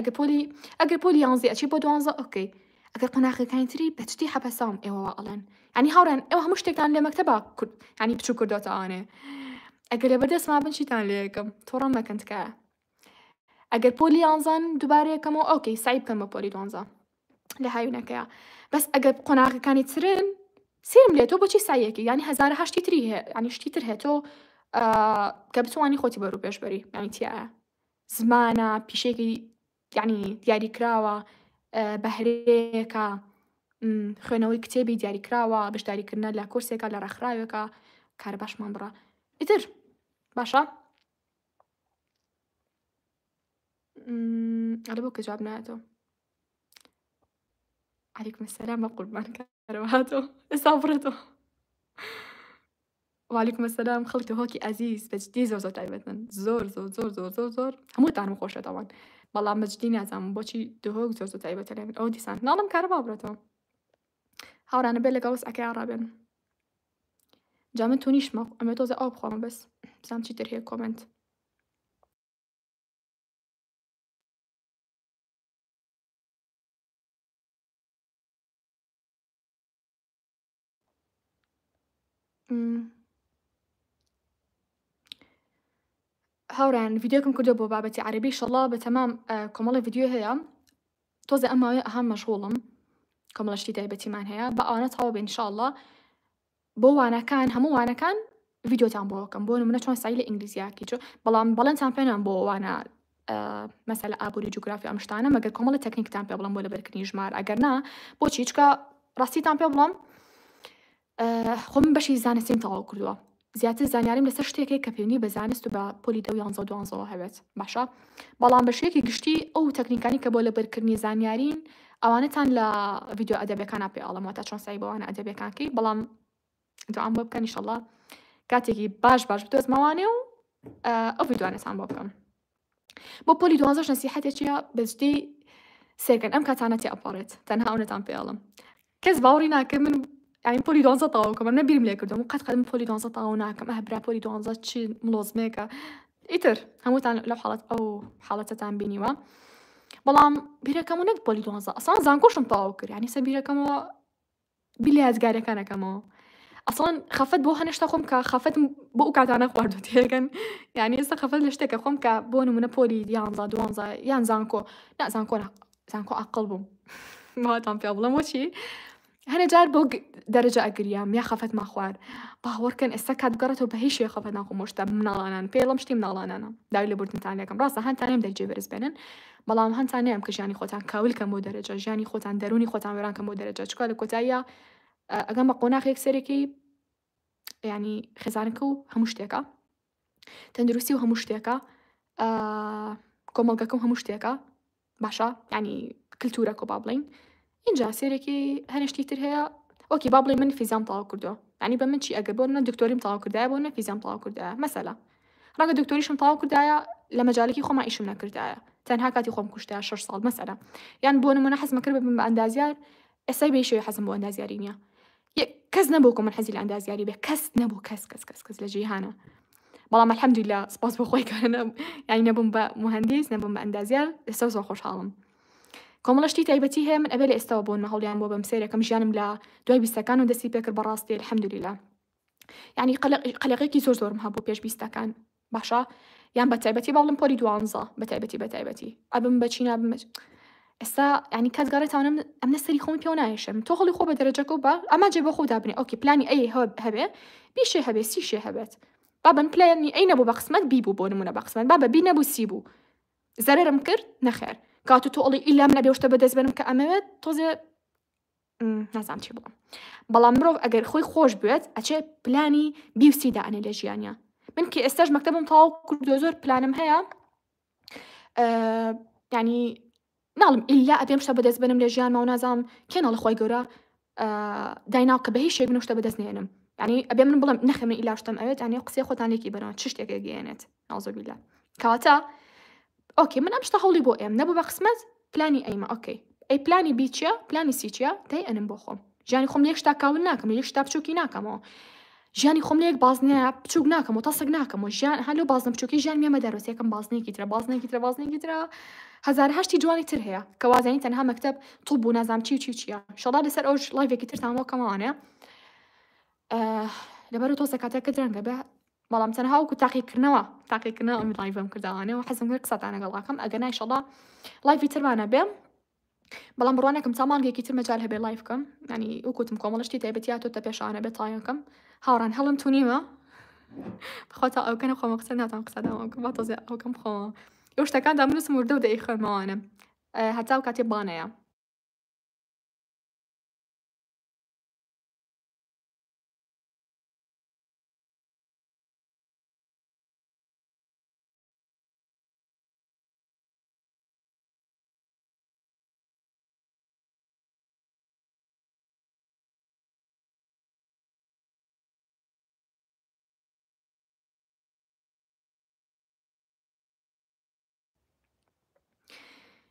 ئەگەر پۆلی 11 ئەچی بۆ 12 ئۆکەی ئەگەر قۆناغەکانی تری بە چتی حەبەساوم ئێوەوە ئەڵێن ینی هاوڕێن ئێوە هەموو شتێکتان لە مەکتەبا کورد ینی بچوو کردوتەوانێ ئەگەر لە بەردەستما بن چیتان لێ یەکەم تۆڕەم مەکەن تکایە ئەگەر پۆلی 11 دووبارەیەکەمەوە ئۆکەی سعی بکەم بە پۆلی 12 لە هاوینەکەیە بەس ئەگەر قۆناغەکانی ترن سێرم لێ تۆ بۆچی سایەکی ینی 1008 تری هەیە ینی شتی تر هەیە تۆ کە بتوانی خۆتی بەڕوو پێشبەری ینی تیایە زمانە پیشێکی ینی دیاریکراوە بەهرەیەکە خوێنەوەی کتێبی دیاریکراوە بەشداریکردنە لە کورسێکە لە ڕێکخراوێکە کارە باشمان بڕە ئیتر باشە ئەلە بۆ کە جواب نایەتەوە عەلیکم السەلام بە قوربانکارەوە هاتەوە ئێستا بڕێتەوە وعلیکم السلام خەڵکی هۆکی ئەزیز بەجددی زۆر تایبەتن زۆر هەمووتانم خۆشێتەوەن بەڵام بەجددی نازانم بۆچی دهۆک زۆر تایبەتە لێ من ئەو دیسان ناڵم کارە بابڕێتەوە هاوڕانە بێت لەگەڵ ئەکەی ڕابێن جا من تونیشمە ئەمێ تۆزە ئەو بخۆمە بەس بزانم چیتر هەیە کۆمنت هاوڕان ڤیدیۆکم کردو بۆ بابەتی عەربی شەڵا بە تەمام کۆمەڵی ڤیدیۆ هەیە تۆزە ئەماوێ ئەهام مەشغوڵم کۆمەڵە شتی تایبەتیمان هەیە بە ئەوانە تەواو بێ ئینشاءڵڵا بۆ وانەکان هەموو وانەکان ڤیدیۆتان بۆ بکەم بۆ نمونە چۆن سعی لە ئینگلیزیاکی چۆ بەڵام بەڵێنتان پێنام بۆ وانە مەسەلە ئابووری جوگرافی ئەم شتانە مەگەر کۆمەڵی تەکنیکتان پێ بڵم بۆ لەبەرکردنی ژمار ئەگەر نا بۆچی چکە ڕاستیتان پێ بڵم خۆ من بەشی زانستیم تەواو کردووە زیاتر زانیاریم لەسەر شتێکی کە پێویستی بە زانست و بە پۆلی 11 هەبێت باشە بەڵام بەشێکی گشتی ئەو تەکنیکانی کە بۆ لەبەرکردنی زانیارین ئەوانەتان لە ڤیدیۆ ئەدەبیەکانە پێ ئاڵەمەوە تا چۆن سای بەوانە ئەدەبیەکانکەی بەڵام دوام بۆ بکەن ئینشەڵڵا کاتێکی باش بتۆزمەوانێ و ئەو ڤیدیۆانەتان بۆ بکەم بۆ پۆلی 12 نەسیحەتێکیە بەجددی سێکەن ئەم کاتانە تێ ئەپەڕێت تەنها ئەوەتان پێڵم کەس باوەڕی ناکە من یعنی پۆلی 12 تەواو کەم من بیرم لێ کردوم و قەت قەدم پۆلی 12 تەواو ناکەم برا پۆلی 12 چی ملۆزمێکە ئیتر هەمووتان لەو ئەو حاڵەتەتان بینیوە بەڵام بیرەکەم و نەک پۆلی 12 ئەسڵان زانکۆشم تەواو کرد یعنی سەر بیرەکەمەوە بیلێ یادگاریەکانەکەمەوە ئەسڵان خەفەت بۆ هەنێشتا خۆم کە خەفەت بۆ ئەو کاتانە خواردوو تێگەن یعنی ئێستا خەفەت لە شتێکە خۆم کە بۆ نمونە پۆلی 11 12 یان زانکۆ زانکۆ عەقڵ بووم ماوەتان پێ بڵێم بۆچی هەنێ جار بۆ دەرەجە ئەگریام یا خەفەت ما خوارد باوەڕکەن ئێستا کات بگەڕێتەوە بە هیچ شێ خەفەت ناخۆم بۆ شتە مناڵانان پێڵم شتی مناڵانانە داوای لە بردنتان لێکم ڕاستە هەندتانێم دەرجێ بەرز بێنن بەڵام هەندتانەیەم کە ژیانی خۆتان کاولکەم بۆ دەرەجە ژیانی خۆتان دەرونی خۆتان وێرانکەم بۆ دەرەجە چکە لە کۆتاییە ئەگەم بە قۆناغێک سەرێکی ینی خێزانەکە و هەموو شتێکە تەندروستی و هەموو شتێکە کۆمەڵگەکە و هەموو شتێکە باشە ینی کلتورەکە با بڵین اینجا سێرێکی هەنێشتی تر هەیە ئۆکی با بڵێ من فیزیام تەواو کردووە ینی بە من چی ئەگەر بۆ منە دکتۆریم تەواو کردایە بۆ نە فیزیام تەواو کردایە مەسەلە ڕەنگە دکتۆریشم تەواو کردایە لە مەجالێکی خۆما ئیشم نەکردایە تەنها کاتی خۆم کوشتایە 6 ساڵ مەسەلە یان بۆ نمونە حەزم کرد بم بە ئەندازیار ئێستا بە هیچ شێوەیە حەزم بۆ ئەندازیاری نییە کەس نەبوو کە من حەزی لە ئەندازیاری بێ کەس نەبوو کەس لە جیهانە بەڵام الحەمدوللا سپاس بۆ خۆی کە یعنی نەبووم بە مهندس نەبووم بە ئەندازیار ئێستا زۆر خۆشحاڵم کۆمەڵە شتی تایبەتی هەیە من ئەبێ لە ئێستاوە بۆن هەوڵیان بۆ بەم سێرەکەم ژیانم لە دوای بیستەکان و دەستی پێکرد بەڕاستی الحەمدوللا یعنی قەلەقێکی زۆرم هەبوو پێش بیستەکان باشە یان بە تایبەتی باڵم پۆلی 12 بە تایبەتی ئەبم بەچی نابم ئێستا ینی کات گەڕێتەوە ئەم نەسەری خۆمی پێ نایشم تۆ خەڵی خۆ بە دەرەجەکە و بە ئەما جێ بە خۆ دابنێ ئۆکی پلانی ئەی هەبێ بیشێ هەبێ سیشێ هەبێت بابن پلانی ئەی نەبوو بە قسمەت بی بوو بۆ نمونە بە قسمەت بابە بی نەبوو سی بوو زەرەرم کرد نەخێر کاتو تۆ ئەڵی ئیلا منە بێشتە بەدەست بنم کە ئەمەوێت تۆزێ نازانم چی بڵم بەڵام مرۆڤ ئەگەر خۆی خۆش بێت ئەچێ پلانی بی و سی دائنێ لە ژیانیا من کە ئێستاش مەکتەبم تەواو کردووە زۆر پلانم هەیە ینی ناڵم ئیلا ئەبێم شتە بەدەست بنم لە ژیانمە و نازانم کێنەڵە خۆی گەورە دایناو کە بە هیچ شێک شتە بەدەست نێنم ینی ئەبێ من بڵم نەخێ من ئیلا شتم ئەوێت ینی قسەی خۆتان لێکی بەرەوە چ شتێکە گەیەنێت ناوزەبیلا کەواتە ئۆکێ من ئەم شتە هەوڵی بۆ ئێم نەبوو بە قسمەت پلانی ئەیمە ئۆکەی ئەی پلانی بی چییە پلانی سی چییە دای ئەنم بۆ خۆم ژیانی خۆم لە یەک شتا کاول ناکەم یەک شتا بچووکی ناکەمەوە ژیانی خۆم لە یەک بازنەیە بچووک ناکەم و تەسک ناکەم و ژیان هەلو بازنە بچووکی ژیان مێمە دەرۆس یەکەم بازنێکی ترە هەزار هەشتی جوانی تر هەیە کە وازانی تەنها مەکتەب توو بوو نازام چییە شەڵا لەسەر ئەو لایڤێکی ترتان بۆ کەمەوانێ لەبەر تۆ سەکاتەکە درەنگە بێ بەڵام تەنها وەکو تاقیکردنەوە ئەمی لایڤم کردوانێ و حەزم کرد قسەتان لەگەڵاکەم ئەگەر ئینشەڵڵا لایڤی ترمانە بێ بەڵام بڕوانێکم تامانگێکی تر مەجال هەبێ لایڤ بکەم ینی وەکوتم کۆمەڵشتی تایبەتیات تۆ پێشانە بێت تایەکەم هاوڕان هەڵم تونیمە بخۆتە ئەوکەنە خۆمە قسە ناتان قسەداوەکەم با تۆزێ ئەوکەم خۆمە ئەو شتەکان دامنووسم وردە و دەی خوێنمەوانە هەتا و کاتێ بانەیە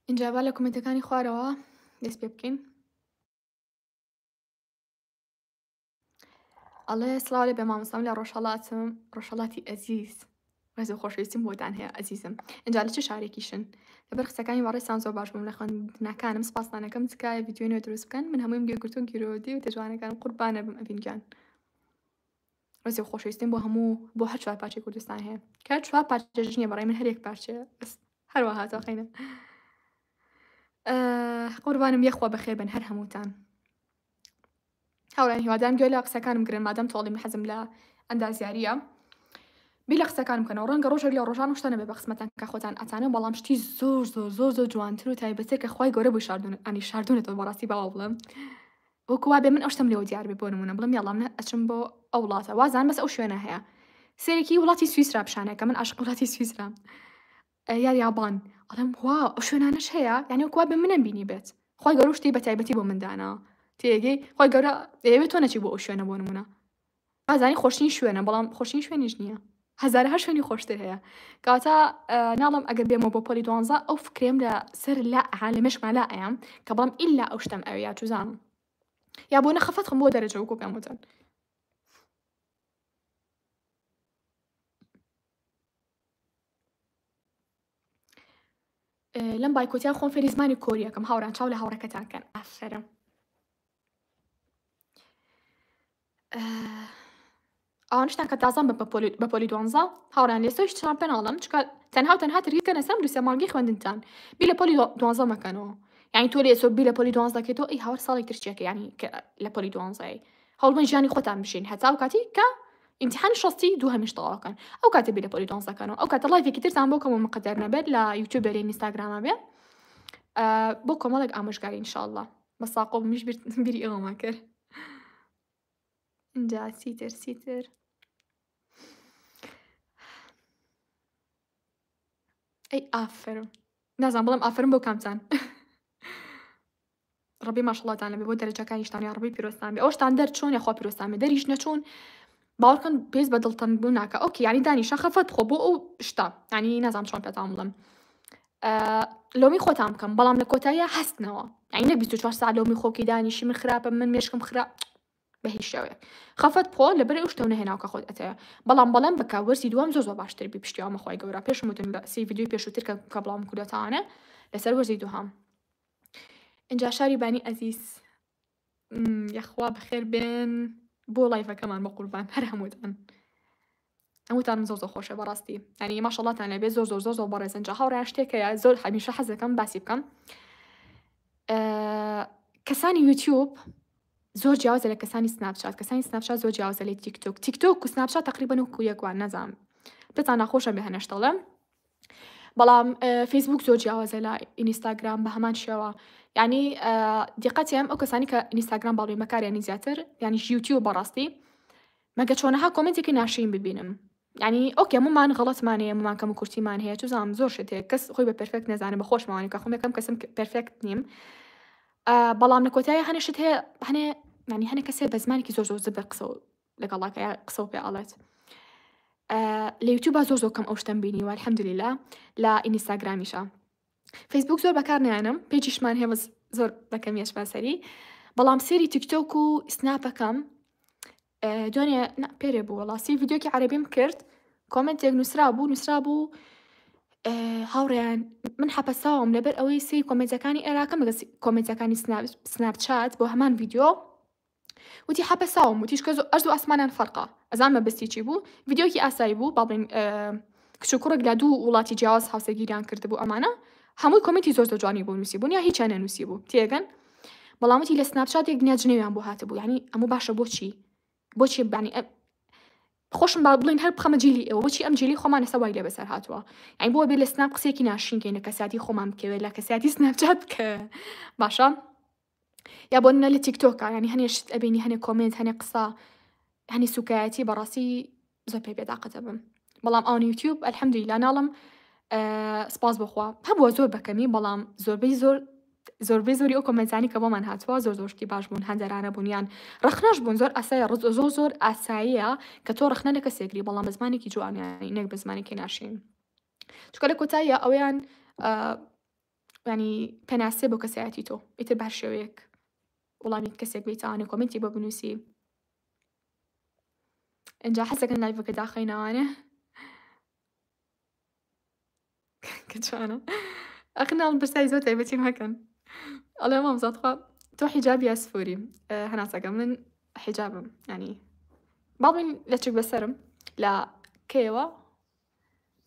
اینجا با لە کومنتەکانی خوارەوە دەست پێ بکەین ئەڵێ سڵاو لێ بێ مامۆستام لە ڕۆژهەڵاتی ئەزیز ڕێز و خۆشەویستیم بۆتان هەیە ئەزیزم اینجا لە چه شارێکیشن لەبەر قسەکانی وەڕێستان زۆر باش بووم لە خوێندنەکانم سپاسانەکەم تکایە ڤیدیۆ نوێ دروست بکەن من هەموویم گوێگرتو و گیرۆدی و تێژوانەکانم قوربانە بم ئەڤینگیان ڕێزی و خۆشەویستیم بۆ هەموو بۆ هەر چوار پارچەی کوردستان هەیە کە چوار پارچەش نییە بەڕێ من هەرێک پارچەیە هەروە هاتەخەینە قوربانم یەخوا بەخێر بن هەر هەمووتان هاوڕێن هیوادارم گوێ لە قسەکانم گرن مادەم تۆڵی من حەزم لە ئەندازیاریە بی لە قسەکانم بکەنەوە ڕەنگە ڕۆژێک لە ڕۆژان شتە نەبێ بە قسمەتەن کە خۆتان ئەتانە بەڵام شتی زۆر جوانتر و تایبەتێک کە خوای گەورە بوو شاردون ئەنی شاردونێتەوە بەڕاستی باوا بڵێم وەکو وا بێ من ئەو شتم لێەوە دیار بێ بۆ نمونە بڵێم یاڵا من ئەچم بۆ ئەو وڵاتە وازان بەس ئەو شوێنە هەیە سێرێکی وڵاتی سویسرا پیشانە کە من عاشق وڵاتی سویسرام یار یابان ئەڵێم وا ئەو شوێنانەش هەیە یعنی وەکو وا بێ منم بینی بێت خوای گەورە شتی بە تایبەتی بۆ مندانە تێگەی خوای گەورە دەیەوێت تۆ نەچی بۆ ئەو شوێنە بۆ نمونە ئازانی خۆشترین شوێنە بەڵام خۆشترین شوێنیش نییە هەزارها شوێنی خۆشتر هەیە کەواتە ناڵم ئەگەر بێمە بۆ پۆلی 12 ئەو فکرێم لە سەر لا عالمێشمان لا ئەیام کە بەڵام ئیلا ئەو شتم ئەوێ یا چوزانم یا بۆ نەخەفەت خم بۆ دەرەجە وەکو پێم وتن لەم بایکۆتیان خۆم فێری زمانی کۆریەکەم هاوران چاو لە هاوڕەکەتان کەن ئافرەم ئەوانشتان کە تازان بە پۆلی 12 هاوران لێسۆی شتان پێ ناڵم چکە تەنها ترکەنە سەم دووسێ مانگی خوێندنتان بی لە پۆلی 12 مەکەنەوە یعنی تۆ لێسۆ بی لە پۆلی 12 کێتەوە ئەی هاوڕ ساڵێک ترچێکە ینی لە پۆلی 12 هەوڵبن ژیانی خۆتان بشین هەتا ئەو کاتی کە ئیمتحان شەستی دوو هەمیش تەواوکەن ئەو کاتە بی لە پۆلی 12 کەنەوە ئەو کاتە لایڤێکی ترتان بۆ کەمەوە مقدەر نەبێت لە یوتیوب بێ ئینستاگرامە بێ بۆ کۆمەڵێک ئامۆژگاری ئینشاءالله بە ساقۆ میش بیری ئێوەما کرد اینجا سیتر ئەی ئافرم نازان بڵم ئافرم بۆ کامتان ڕەبی ماشەڵڵاتان لەبێ بۆ دەرەجەکانیشتان یا ڕەبی پیرۆستان بێ ئەوشتان دەرچوون یاخوا پیرۆستان بێ دەریش نەچوون باوەڕکەن پێویست بە دڵتەنگ بوو ناکە ئۆکێ ینی دانیشە خەفەت خۆ بۆ ئەو شتە ینی نازانم چۆن پێتان بڵێم لۆمی خۆتان بکەم بەڵام لە کۆتاییە هەستنەوە ینی نەک 24 ساعت لۆمی خۆکی دانیشی من خراپە من مێشکم خراپ بە هیچ شێوەیەک خەفەت بخۆ لەبەر ئەو شتە نەهێناو کە خۆت ئەتەیە بەڵام بکە وەرسی دووەم زۆر باشتر بی پشتیوامە خوای گەورە پێشم وتم لە سی ڤیدیۆی پێشووتر کە بڵاوم کودەتانە لەسەر وەرزی دووهەم اینجا شاری بانی ئەزیز یەخوا بەخێر بێن بۆ لایڤەکەمان بە قوربان هەر هەمووتان زۆر خۆشە بەڕاستی ینی ماشەڵڵاتان لەبێ زۆر بەڕێز اینجا هاوڕێیان شتێکەیە زۆر هەمیشە حەز دەکەم باسی بکەم کەسانی یوتیوب زۆر جیاوازە لە کەسانی سناپچات زۆر جیاوازە لە تیکتۆک و سناپچات تقریبا وەکو یەکوان نەزانم پێتان ناخۆشە بێ هەنەشتەڵێم بەڵام فیسبوک زۆر جیاوازە لە ئینستاگرام بە هەمان شێوە ینی دیقەتیم ئەو کەسانی کە ئینستاگرام باڵێ بەکاریانی زیاتر ینی یوتیوب بەڕاستی مەگە چۆنەها کۆمنتێکی ناشرین ببینم ینی ئۆکێ هەمومان غەڵەتمانەیە هەمومان کەم و کورتیمان هەیە چوزانم زۆر شتێک کەس خۆی بە پەرفێکت نەزانێ بە خۆشمەوانی کە خۆم یەکەم کەسم پەرفێکت نیم بەڵام لە کۆتاییە هەنێ شت هەیە ینی هەنێ کەسێ بە زمانێکی زۆر زبر قسە لەگەڵاکە قسە و پێ ئاڵێت لە یوتیوب زۆر کەم ئەو شتم بینی و الحەمدوللیلا لە ئینستاگرامیشە فیسبوک زۆر بەکار نایانم پێیجیشمان هەیە زۆر دەکەمیەش باسەری بەڵام سێری تیکتۆک و سناپەکەم دوێنێ پێرێ بوو وەڵاسی ڤیدیۆکی عەرەبیم کرد کۆمنتێک نووسرا بوو هاوڕێیان من حەپەساوم لەبەر ئەوەی سی کۆمنتەکانی عێراقم لەگەڵ کۆمنتەکانی سناپچات بۆ هەمان ڤیدیۆ وتی حەپەساوم وتیش کە ئەرز و ئاسمانیان فەرقە ئەزان مەبەستی چی بوو ڤیدیۆکی ئاسایی بوو باڵێن کچوکوڕێک لە دوو وڵاتی جیاواز هاوسەرگیریان کردبوو ئەمانە هەمووی کۆمنتی زۆر جوانی بوو نووسی بوون یا هیچیان نەنووسی بوو تێگەن بەڵام وتی لە سناپچات یەک دنیاجنێویان بۆ هاتبوو ینی ئەموو باشە بۆچی بانی خۆشم با بڵین هەر بخەمە جیلی ئێوە بۆچی ئەم جیلی خۆمان لەسەر وای لێ بەسەر هاتووە ئەین بۆ بێ لە سناپ قسێکی ناشرینکەین لە کەساتی خۆمان بکەوێت لە کەساتی سناپچات بکە باشە یا بۆ نە لە تیکتۆکە ینی هەنێ شت ئەبینی هەنێ کۆمنت هەنێ قسە هەنی سوکایەتی بەڕاستی زۆر پێ بێداقەتە بم بەڵام ئەوان یوتیوب الحەمدوللیلا ناڵم سپاس بخوا هەبووە زۆر بەکەمی بەڵام زۆربەی زۆری ئەو کۆمنتانی کە بۆمان هاتووە زۆر شتی باش بوون هەندەرانە بوونیان ڕخنەش بوون زۆر ئاسایە زۆر ئاساییە کە تۆ ڕخنە لە کەسێکری بەڵام بە زمانێکی جوانیانی نەک بە زمانێکی ناشرین چکە لە کۆتاییە ئەویان ینی پێناسێ بۆ کەسایەتی تۆ ئیتر بەر شێوەیەک وڵامی کەسێک بێتوانێت کۆمنتی بۆ بنووسی اینجا حەزەکەن لایڤەکە داخەینەوانێ کە جوانە ئەخناڵم پرسای زۆر تایبەتی مەکەن ئەڵێ مامزادخوا تۆ حیجابی یا سفوری هەناسەکە من حیجابم ینی باڵین لە چێک بەسەرم لە کێوە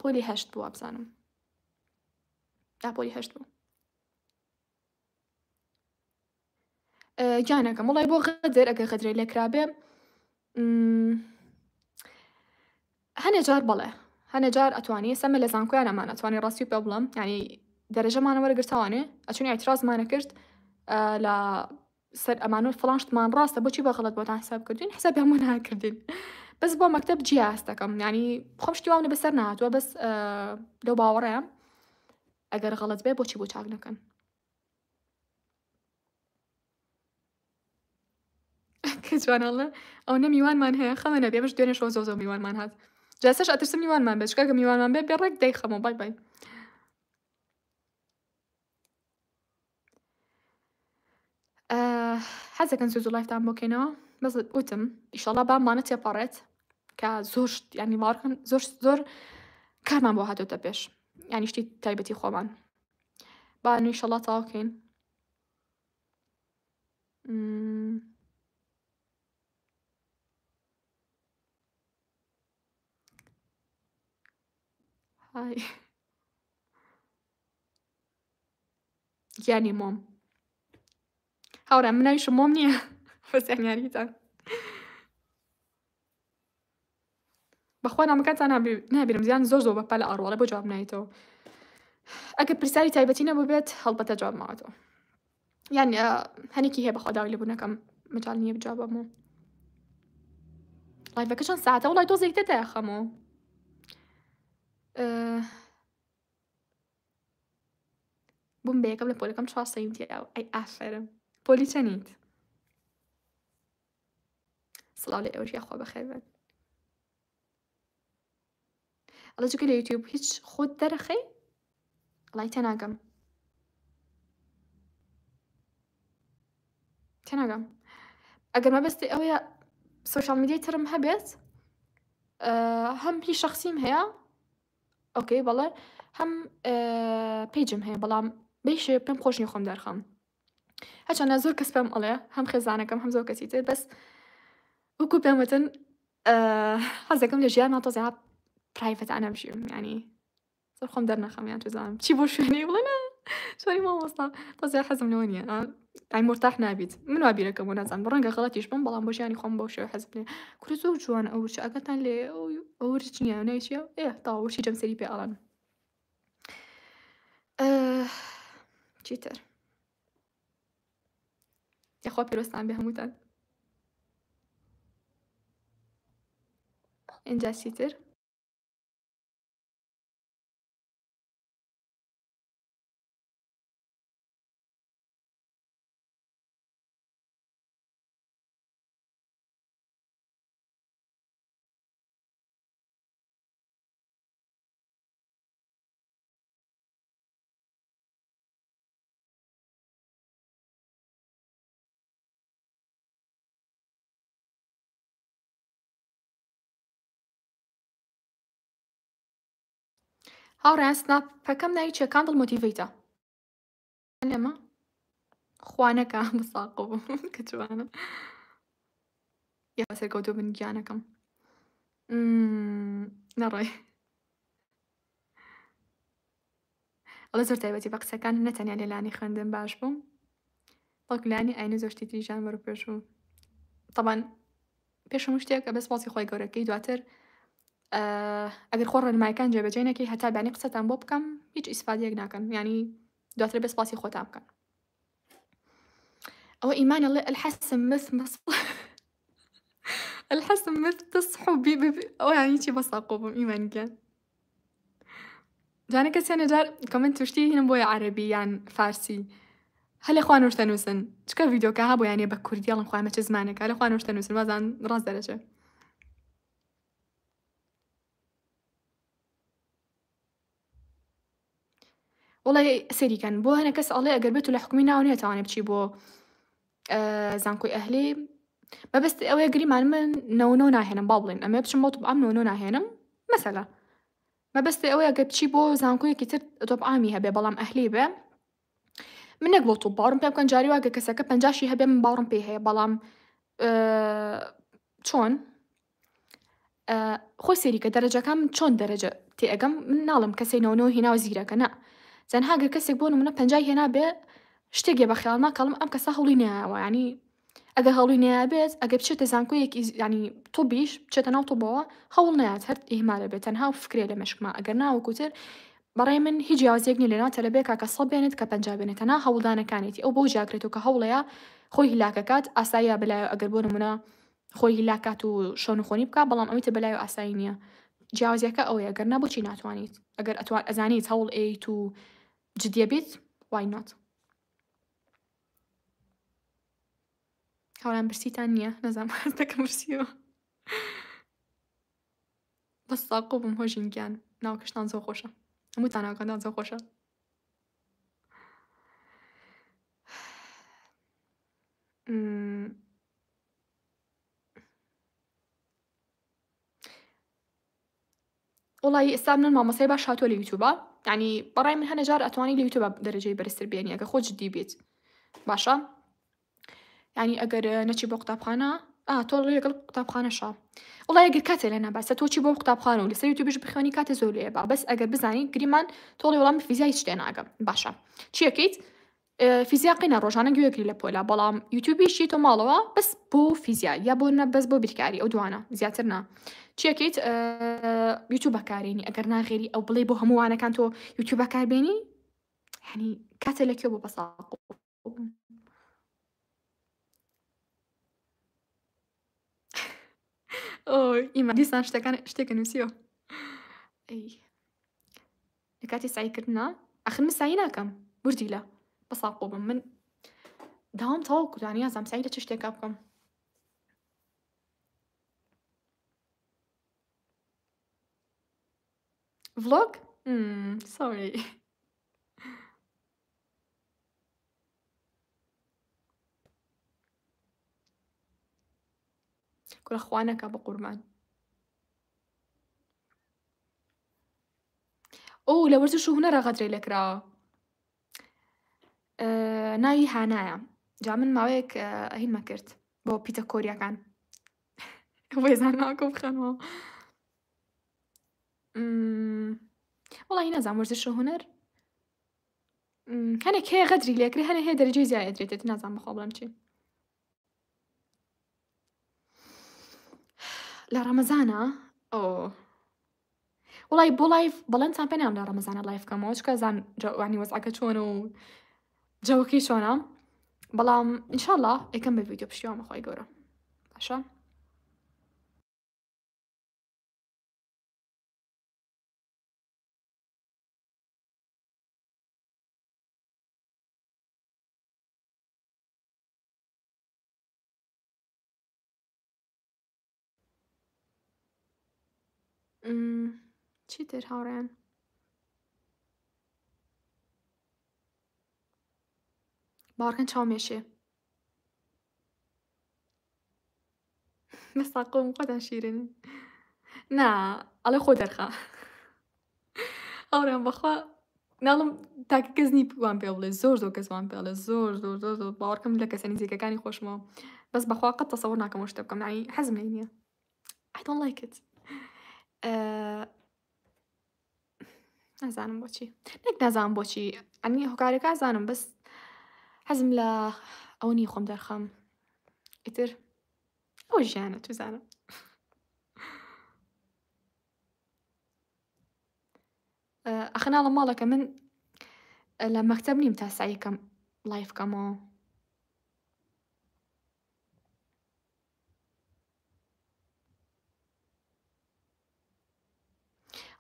پۆلی 8 بوو ئابزانم پۆلی 8 بوو گیانەکەم وڵای بۆ غەدر ئەگە غەدرێ لێکرابێ هەنێجار بەڵێ هەنێجار ئەتوانی سەمە لە زانکۆیان ئەمان ئەتوانی ڕاستی پێ بڵم ینی دەرەجەمانە وەرەگرتوانێ ئەچونی ئاعترازمانە کرد لە سەر ئەمانۆ فڵانشتمان ڕاستە بۆچی بە غەڵەت بۆتان حساب کردوین حسابی هەموو ناکردین بەس بۆ مەکتەب جیا هەست دەکەم ینی خۆم شتی واونە بەسەر نهاتووە بەس لەو باوەڕەیە ئەگەر غەڵەت بێ بۆچی بۆ چاک نەکەن کە جوانەڵە ئەو نە میوانمان هەیە خەمە نەبێ بەش دوێنێشەوە زۆ میوانمان هات جاسەش ئەترسم میوانمان بێت چکە کە میوانمان بێ بێ ڕێک دەیخەمەوە بای بای حەزەکەن سوز و لایفتان بۆکەینەوە بەس وتم ئیشەڵا بامانە تێپەڕێت کە زۆر ینی باوەڕکەن زۆر کارمان بۆ هاتۆتە پێش ینی شتی تایبەتی خۆمان با ئیشەڵا تەواوکەین های گیانی مۆم هاوڕێم من ناویشم مۆم نییە بەسیانیاریتان بەخوا نامەکانتان نابیرم زیان زۆر بەپە لە ئاڕوەڵە بۆ جواب نایێتەوە ئەگەر پرسیاری تایبەتی نەبوو بێت هەڵبەتە جواب ماوەتەوە یان هەنێکی هەیە بەخوا داوای لەبوونەکەم مەجال نییە بجوابەمەوە لایڤەکە چەند ساعتە وڵای دۆزێک دەدایە خەمەوە بووم بە یەکەم لە پۆلەکەم 4 سەیمتی ئەی ئافرم پۆلی چەنیت سڵاو لە ئێوەش یاخوا بەخێر بێت ئەڵە جوکە لە یوتیوب هیچ خۆت دەرەخەی وڵای تێناگەم ئەگەر مەبەستی ئەوەیە سۆشیال میدیای ترم هەبێت هەم هیچ شخصیم هەیە ئۆکەی بەڵێ هەم پیجم هەیە بەڵام بەیشێ پێم خۆش نییە خۆم دەرخەم هەرچەندە زۆر کەس پێم ئەڵێ هەم خێزانەکەم هەم زۆر کەسی تر بەس وەکو پێم وتن حەزەکەم لە ژیانمان تۆزێ پرایڤەتانە بژیم ینی زۆر خۆم دەرنەخەم یان توزانم چی بۆ شوێنەی بڵێ نا سۆری مامۆستا تۆزێ حەزم لەوە نییە ئای مرتاح نابیت من وا بیرەکەم و نازانم ڕەنگە غەڵەتیش بم بەڵام بۆ ژیانی خۆم بۆ شێوە حەزم لێ کورە زۆر جوانە ئەو ورچە ئەگەتان لێ ئەو ورچ نییە ناویچیە تاوا ورچی جەمسەری پێ ئەڵەن چیتر یاخوا پیرۆستان بێ هەمووتان اینجا چیتر هاوڕێیان سناپەکەم ناوی چیە کاندڵ مۆتیڤیتە لێمە خوانەکە بساقۆ کە جوانە یا سەرکەوتوو بن گیانەکەم نەڕۆی ئەڵە زۆر تایبەتی بە قسەکان نەتەنیا لێلانی خوێندن باش بووم بەڵکو لانی ئاینە زۆر شتی تریژان وەرە پێش بوو طبعاً پێشم شتێکە بەس باسی خۆی گەورەکەی دواتر ئەگەر خۆ ڕێنمایەکان جێبەجێ نەکەی هەتا بانی قسەتان بۆ بکەم هیچ ئیسفادەیەک ناکەن ینی دواتر بەس باسی خۆتان بکەن ئەوە ئیمان ئەڵێ الحەسم الحەسم مثل تصحو ئەوە ینی چی بەساقۆ بووم ئیمانگیان جانە کەسیانە جار کەمنت توشتی هینم بۆیە عەرەبی یان فارسی هەلێ خوا نوشتە نووسن چکە ڤیدیۆکە هەبوو یانێ بە کوردی ئەڵم خوامە چه زمانێکە هەلێ خوا نوشتە نووسن وازان ڕاست دەرەچێ وڵی سەریکەن بۆ هەنە کەس ئەڵێ ئەگەر بێت و لە حکومی ناو نێتوانێ بچی بۆ زانکۆی ئەهلی مەبەست ئەوەیە گریمان من نەونۆ ناهێنم با بڵێن ئەمێ بچم بۆ ئەم نۆ ناهێنم مەسەلا مەبەست ئەوەیە گە بچی بۆ زانکۆیەکی تر تۆپ ئامی هەبێ بەڵام ئەهلی بێ من نەک بۆ تو باوڕم پێ بکەن جاری واگە کەسەکە 50 هەبێ من باوڕم پێ هەیە بەڵام چۆن خۆی سەریکە دەرەجەکەم چۆن دەرەجە تێئەگەم من ناڵم کەسەی نەونۆ هێناوە زیرەکە نە زەنهاگەر کەسێک بۆ نمونە 50 هێنا بێ شتێک بە خیاڵما کەڵم ئەم کەسە هەوڵی نایەوە ینی ئەگەر هەڵووی نەیابێت ئەگەر بچێتە زانکۆیەکی ینی تۆبیش بچێتە ناو تۆبەوە هەوڵ نایات هەر ئیهمالە بێت تەنها فکرێ لە مەشقما ئەگەر ناوەکوتر بەڕێ من هیچ جیاوازیەک نیە لەناو تەلەبێ کاکە 100 بێنێت کە 50 بێنێت تەنها هەوڵدانەکانێتی ئەو بۆ ژاکرێتەوە کە هەوڵەیە خۆی هیلاکەکات ئاساییە بەلایە ئەگەر بۆ نمونە خۆی هیلاکات و شۆن و خۆنی بکات بەڵام ئەویتە بەلای و ئاسایی نییە جیاوازیەکە ئەوەیە ئەگەر نەبووچی ناتوانیت ئەگەر ئەزانیت هەوڵ ئێیت و جدیە بیت why not هەوڵیان برسیتان نییە نەزانم دەکەم برسیەوە بەس ساقۆ بم هۆژینگیان ناوکەشتان زۆر خۆشە هەمووتان ناوکەتان زۆر خۆشە وڵی ئێستا من مامۆسای باش هاتووە لە یوتیوبە ینی بەڕای من هەنە جار ئەتوانی لە یوتیوبە دەرەجەی بەرزتر بێنی ئەگە خۆ جدی بێت باشە ینی ئەگەر نەچی بۆ قوتابخانە تۆ لەگەڵ قوتابخانەشە وڵای ئەگەر کاتێ لە نەباسە تۆچی بۆ قوتابخانە و لەسەر یوتیوبش بخوێنی کاتە زۆر لێ با بەس ئەگەر بزانی گریمان تۆڵی وەڵام فیزیای شتێ ناگەم باشە چیەکەیت فیزیا قینە ڕۆژانە گوێگری لە پۆلا بەڵام یوتیوبیشی تۆ ماڵەوە بەس بۆ فیزیا یا بۆ نە بەس بۆ بیرکاری ئەو دوانە زیاتر نا چیەکەیت یوتیوب بەکارێنی ئەگەر ناغێری ئەو بڵێ بۆ هەمووانەکان تۆ یوتیوب بەکاربێنی ینی کاتە لەکوێ بۆ بەساق ئیمە دیسان شتێکە نووسیەوە لە کاتی سایکردنا ئەخر من سایی ناکەم وردی لە بەساقۆ بم من داوام تەواو کوتانی یازام سایی لە چ شتێکا بکەم ڤلۆگ سۆری کورە خوانەکە بە قوربان لە وەرزش و هونەرە غەدرێ لێکراوە ناوی هانایە جا من ماوەیەک هیمە کرد بۆ پیتە کۆریەکان وێزان ناوکە بخەنەوە وڵی نەزانم وەرزش و هونەر هەنێک هەیە غەدری لێکرێ هەنێ هەیە دەرەجەی زیایە درێتێت نازانم بەخۆ بڵێم چی لە ڕەمەزانە وڵی بۆ لایف بەڵێنتان پێ نام لە ڕەمەزانە لایف بکەمەوە چکە زانانی وەزعەکە چۆنە و جەوەکەی چۆنە بەڵام ئینشاءالله ئەکەم بە ڤیدیۆ پشتیوانمە خۆی گەورە باشە چی تر هاوڕێیان باوەڕکەن چاومێشێ مەستاقۆم خۆتان شیرن نا ئەڵێ خۆ دەرخە هاوڕێیان بەخوا ناڵم تاکە کەسنی وان پێ بڵێ زۆر کەس وان پێ بڵێ زۆر باوەڕکەم لە کەسە نزیکەکانی خۆشمەوە بەس بەخوا قەت تەسەوڕ ناکەم ئەو شتە بکەم حەزم لێ نییە I don't like it نازانم بۆچی نەک نازانم بۆچی ئەنی هۆکارەکە زانم بەس حەزم لە ئەوەنی خۆم دەرخەم ئیتر ئەو ژیانە توزانم ئەخە ناڵە ماڵەکە من لە مەکتەب نیم تا سایەکەم لایف بکەمەوە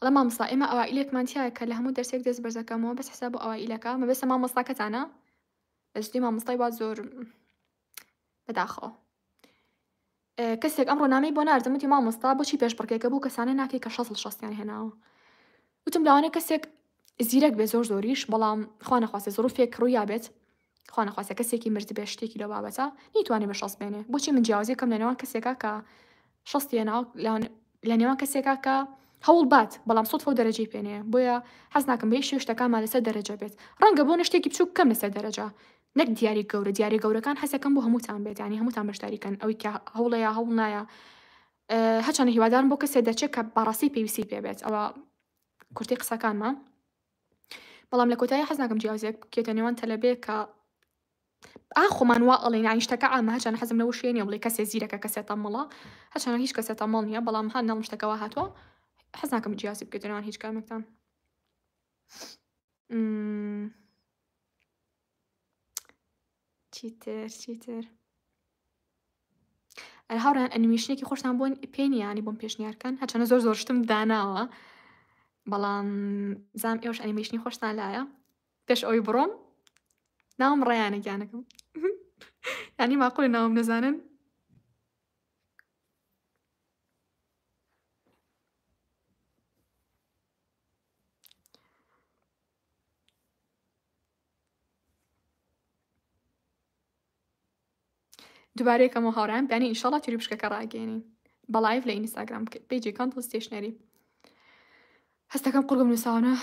ئەڵە مامۆستا ئێمە ئەوائیلێکمان تایە کە لە هەموو دەرسێک دەست بەرزەکەمەوە بەس حساب بۆ ئەوائیلەکە مەبەستە مامۆستاکەتانە بەشتی مامۆستای وا زۆر بەداخەوە کەسێک ئەم ڕۆنامەی بۆ ناردەمەتی مامۆستا بۆچی پێشبڕکێکە بوو کەسانە ناکەی کە 60 هێناوە وتم لاوانەیە کەسێک زیرەک بێ زۆریش بەڵام خوا نەخواستێ زۆرفێک ڕوویا بێت خوا نەخواستە کەسێکی مرد بێ شتێکی لە بابەتە نیتوانێ بە 60 بێنێ بۆچی من جیاوازیەکەم لە نێوان کەسێکا کە 60 هێناوە لە نێوان کەسێکا کە هەوڵ بات بەڵام سوودفە و دەرەجەی پێنەیە بۆیە حەز ناکەم بە شتەکانمان لەسەر دەرەجە بێت ڕەنگە بۆ شتێکی بچوو کەم لەسەر دەرەجە نەک دیاری گەورەکان حەسەکەم بۆ هەمووتان بێت ینی هەمووتان بەشداریکەن ئەوەی کە هەوڵەیە هەوڵ نایە هەچەنە هیوادارم بۆ کەسێک دەچێت کە بەڕاستی پێویستی پێ بێت ئەوە کورتی قسەکانمە بەڵام لە کۆتایی حەز ناکەم جیاوازێک بکێتە نێوان تەلەبێ کە خۆمان وا ئەڵێن یانی شتەکە ئامە هەرچەندە حەزم لەوە شوێنێ بڵێ کەسێ زیرەکە کەسێ تەمەڵە هەرچەندە هیچ کەسێ تەمەڵ نییە بەڵام هەر نەڵم شتەکەەوە هاتووە حەز ناکەم جیاسی بکردنەوە هیچ کامێکتان. چیتر هاوڕێیان ئەنیمیشنێکی خۆشتان بۆن پێێنی ینی بۆم پێشنیارکەن هەرچەندە زۆر شتم داناوە بەڵام زانام ئێوەش ئەنیمیشنی خۆشتان لایە پێش ئەوی بڕۆم ناوم ڕێیانە گیانەکەم ینی ماقۆی ناوم نەزانن دووبارەیەکەمەوە هاوڕیان بیانی ئینشاڵڵا توری پشکەکە ڕاگەێنین بە لایڤ لە ئینستاگرام پیجی کانتڵ ستێشنەری هەستەکەم قورگم نووساونە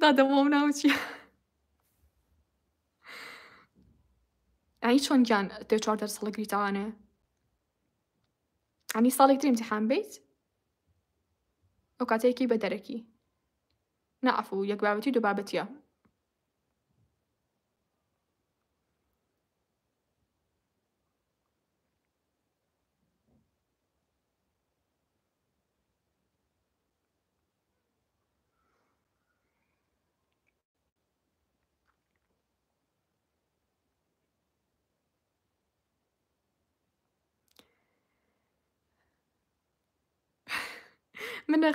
دادەمەوەم ناوچیە ئەی چۆن گیان تێ 4 ساڵگری تاوانێ ئەنی ساڵێک تر امتحان بیت ئەو کاتەیەکی بە دەرەکی نەعفو یەک بابەتی دوو بابەتیە منە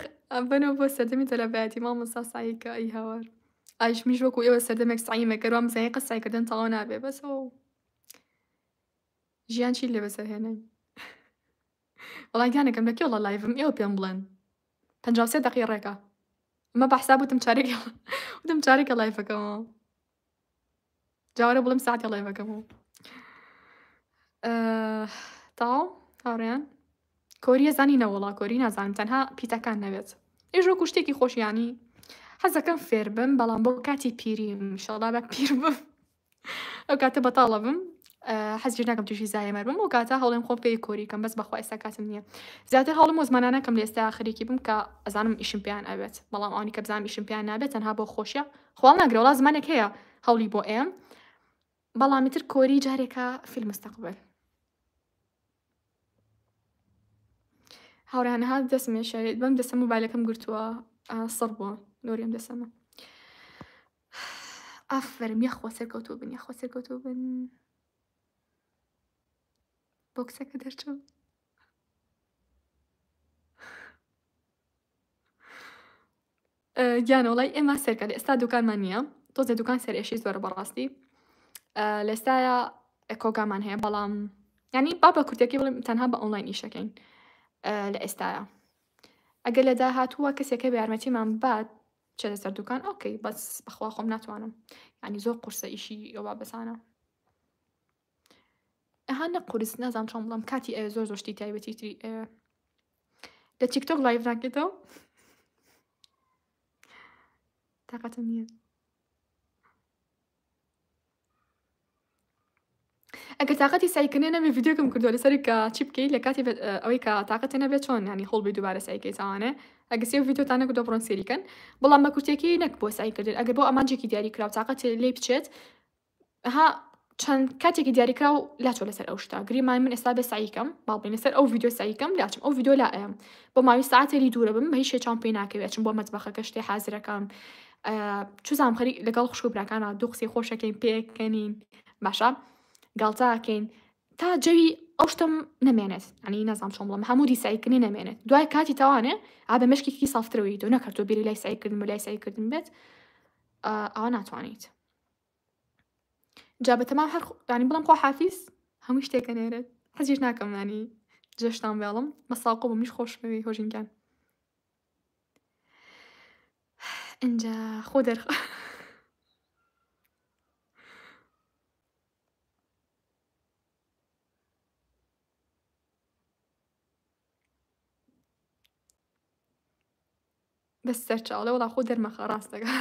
بنەوە بۆ سەردەمی تەلەبەتی مامۆستا ساییکە ئەی هاوار ئایش میش وەکو ئێوە سەردەمێک سعیمەکەروان بزانین قسایکردن تەواو نابێ بەسەوە ژیان چی لێ بەسەرهێنین وەڵای گیانەکەم لە کێوڵە لایڤم ئێوە پێم بڵێن 53 دقیقەکە ئەمە بەحساب وتم چارێکە لایڤەکەمەوە جاوارە بڵم ساعتی لایڤەکەمەوە تاو هاوڕێیان کۆریە زانینە وڵا کۆری نازانم تەنها پیتەکان نەبێت ئێژ وەکو شتێکی خۆشیانی حەزەکەم فێر بم بەڵام بۆ کاتی پیریم ئینشاڵڵا بە پیر بم ئەو کاتە بەتاڵە بم حەزی ناکەم تووشی زایمەر بم ئەو کاتە هەوڵێم خۆم پێی کۆریکەم بەس بەخوا ئێستا کاتم نییە زیاتر هەوڵم وەزمانانەکەم لە ئێستا خەریکی بم کە ئەزانم ئیشم پێیان ئەبێت بەڵام ئەوانی کە بزانم ئیشم پێیان نابێت تەنها بۆ خۆشیە خۆڵ ناگرێ وڵا زمانێک هەیە هەوڵی بۆ ئێم بەڵامی تر کۆری جارێکە فیلم مستەقبل هاوڕیانەها دەسمێ شارێت بەم دەسە موبایلەکەم گرتووە سڕ بووە نۆریم دەسەمە ئافرم یەخوا سەرکەوتوو بن یەخوا سەرکەوتوو بن بۆکسەکە دەرچوو گیانە وڵای ئێمە سەرکە لە ئێستا دوکانمان نییە تۆزە دوکان سەرێشی زۆرە بەڕاستی لە ئێستاە کۆگامان هەیە بەڵام ینی با بە کورتێکی بڵێم تەنها بە ئۆنلاین ئیشەکەین لە ئێستاە ئەگەر لە داهاتووە کەسێکە بە یارمەتیمان بات چێتە سەر دوکان ئۆکەی بەس بەخوا خۆم ناتوانم ینی زۆر قورسە ئیشی ئەو بابەتانە ئەها نە قورس نازانم چۆن بڵام کاتی ئەوێ زۆر زۆشتی تایبەتی تری لە تیکتۆک لایڤ ناکەیتەوە تاقەتم نییە ئەگەر تااقەتی سایکردنێ نەبێ ڤیددیۆکەم کردووە لەسەری کە چی بکەیت لە کاتی ئەوەی کە تااقەتە نەبێت چۆن ینی هەڵبی دووبارە سایکەی تاوانێ ئەگە سێ ڤیددیۆتانە کردۆ بڕۆن سێریکەن بەڵام بە کورتێکی نەک بۆ سایکردن ئەگەر بۆ ئەمانجێکی دیاری کراو تااقەت لێ بچێت ها چەند کاتێکی دیاریکرا و لاچۆ لەسەر ئەو شتا گریمان من ئێستا بێ سایکەم باڵبین لەسەر ئەو ڤیددیۆ سایکەم لاچم ئەو ڤیددیۆ لا ئەم بۆ ماوی ساعتێری دوورە بم بە هیچ شێچان پێی ناکەوێت چم بۆ مەتبەخەکە شتێ حازرەکەم چوزام خەری لەگەڵ خوشک و براکانە دوو قسەی خۆشەکەین پێکەنین باشە گاڵتاکەین تا جەوی ئەو شتم نەمێنێت ئەنی نازانام چۆن بڵم هەموو دیسایکردنی نەمێنێت دوای کاتی تاوانێ ئابە مشکێکی سافترەوەی تۆ نەکردۆ بیری لای سایکردن لای سایکردن بێت ئەوە ناتوانیت جا بە تەمام هەر ینی بڵم خۆ حافیز هەموو شتێکە نێرێت حەزیش ناکەم ینی جەشتان بێڵم مەساڵقۆ بە میش خۆشمەوی هۆژینگان اینجا خۆ دەرخە بەس سەرچاوڵێ وڵا خۆ دەرمەخە ڕاستەکە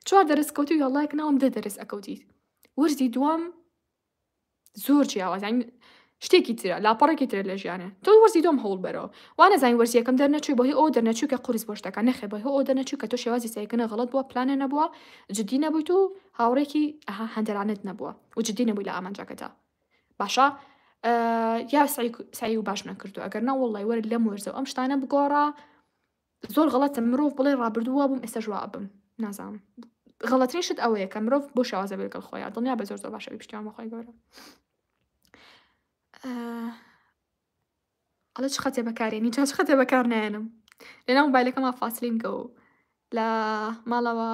4 دەرس کەوتی وەڵڵای ناوم 10 دەرس ئەکەوتیت وەرزی دووەم زۆر جیاواز شتێکی ترە لاپەڕێکی ترە لە ژیانێ تۆ وەرزی دۆم هەوڵ بەرەوە وانە زانین وەرزیەکەم دەرنەچووی بۆ هی ئەو دەرنەچوو کە قورس بۆ شتەکە نەخێ بە هۆ ئەو دەرنەچوو کە تۆ شێوازی سایکردنە غەڵەت بووە پلانە نەبووە جددی نەبوویت و هاوڕێکی هەندەرانت نەبووە و جددی نەبووی لە ئامانجەکەتە باشە یا سعی و باش نەکردو ئەگەر نە وەڵڵی وەرە لەم وەرزە ئەم شتانە بگۆڕە زۆر غەڵەتە مرۆڤ بڵێ ڕابردووە بووم ئێستا ژوا بم نازانم غەڵەترین شت ئەوەیە کە مرۆڤ بۆ شێوازە بێت لەگەڵ خۆیان دڵنیا بە زۆر باشە پشتیوان بەخۆی گەورە ئەڵە چ خەتێ بەکارێنی جا چ خەتێ بەکار نایێنم لەناو مۆبایلەکەما فاسلینکە و لە ماڵەوە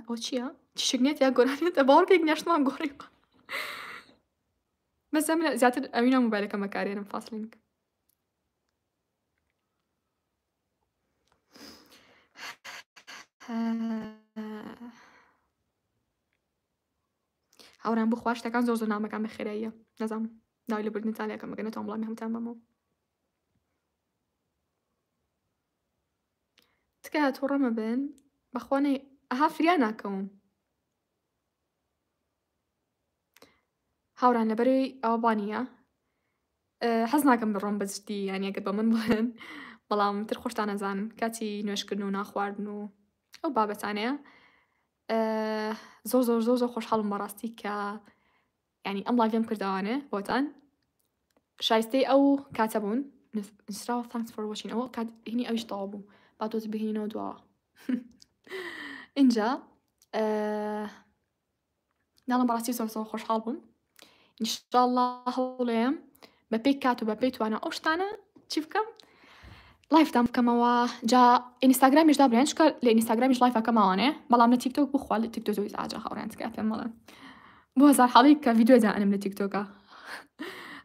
ئەو چییە؟ چشکنێت یا گۆرانێتە باوەڕکێک نیشتمان گۆڕی بەس ئەم زیاتر ئەوینە مۆبایلەکەم بەکارێنم فاسلینک هاوڕێم بخوا شتەکان زۆر نامەکان بەخێراییە نەزانم داوای لەبردنتان لێکەم بگەنێتەوە وەڵامی هەمووتان بەمەوە تکایە تووڕەمە بن بەخوانەی ئەها فریان ناکەوم هاوران لەبەروی ئەوە بانیە حەز ناکەم بڕۆم بەجددی یانی ئەگەر بە من بڵێن بەڵام تر خۆشتان نەزانن کاتی نوێشکردن و ناخواردن و ئەو بابەتانەیە زۆر زۆر زۆر زۆر خۆشحاڵم بەڕاستی کە ینی ئەم لاڤێم کردوانێ بۆتان شایستەی ئەو کاتە بوون نووسراوە thanks for watching ئەوە کات هینی ئەویش تەواو بوو با تۆز بهێنینەوە دواوە اینجا ناڵم بەڕاستی زۆر زۆر خۆشحاڵ بووم ئینشاءالله هەوڵێم بە پێی کات و بە پێی توانە ئەو شتانە چی بکەم لایفتان بکەمەوە جا ئینستاگرامیش دابرێن چکە لە ئینستاگرامیش لایفەکەماوانێ بەڵام لە تیکتۆک بخوا لە تیکتۆ زۆری ئاجا هاوڕێن تکە پێم بڵێن بۆ هەزار حاڵی کە ڤیدیۆ دائنم لە تیکتۆکە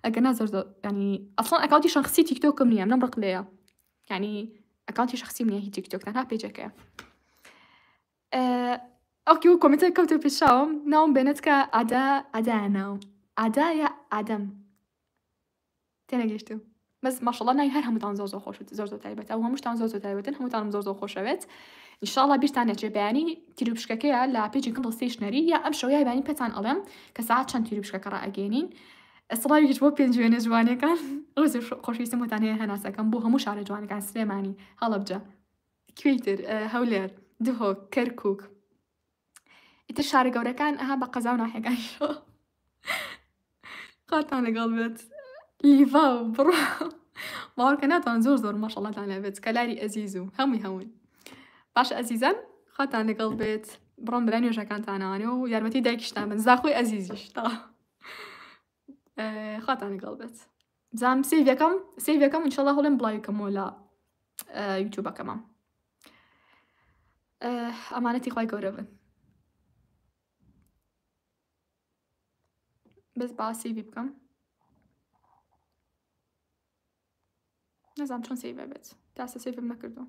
ئەگەر زۆر ینی ئەسڵان ئەکاونتی شخصی تیکتۆکم نییە منم ڕقلەیە ینی ئەکاونتی شخصی نییە هی تیکتۆک تەنها پێجەکەیە ئەوکی و کۆمنتە کەوتە پێشاوم ناوم بێنێت کە ئادایە ناو ئادایە ئادەم تێنەگەیشتم بەس ماشەڵڵا ناوی هەر هەمووتان زۆر زۆر خۆش زۆر زۆر تایبەتە ئەو هەمووشتان زۆر زۆر تایبەتن هەمووتانم زۆر زۆر خۆشەوێت ئینشاءالله بیرتان نەچێ بەیانی تیروبشکەکەیە لە پێجی کندڵ ستیشنەری یا ئەم شەوە یابانی پێتان ئەڵێم کە ساعت چەند تیروبشکەکە ڕائەگەێنین سڵاویش بۆ پێنج وێنە جوانەکان ڕۆزی خۆشویستم وتان هەیە هەناسەکەم بۆ هەموو شارە جوانەکان سلێمانی هەڵەبجە کوێیتر هەولێر دهۆک کەرکووک ئیتر شارە گەورەکان ئەها بە قەزا و ناحێگان شۆ خاتان لەگەڵ بێت لیڤا و بڕۆ باوەڕکە ناتوان زۆر زۆر ماشەڵڵاتان لەبێت کەلاری ئەزیز و هەمووی باش ئەزیزان خاتان لەگەڵ بێت بڕۆم بەلای نوێژەکانتانەوانێ و یارمەتی دایکیشتان بن زاخۆی ئەزیزیش تا خاتان لەگەڵ بێت زانم سێڤەکەم ئینشاڵڵا هەڵێم بڵاویکەمەوە لە یوتیوبەکەمە ئەمانەتی خوای گەورە بن بەس با سێڤی بکەم نەزانم چۆن سێڤە بێت تاسە سێڤم نەکردووە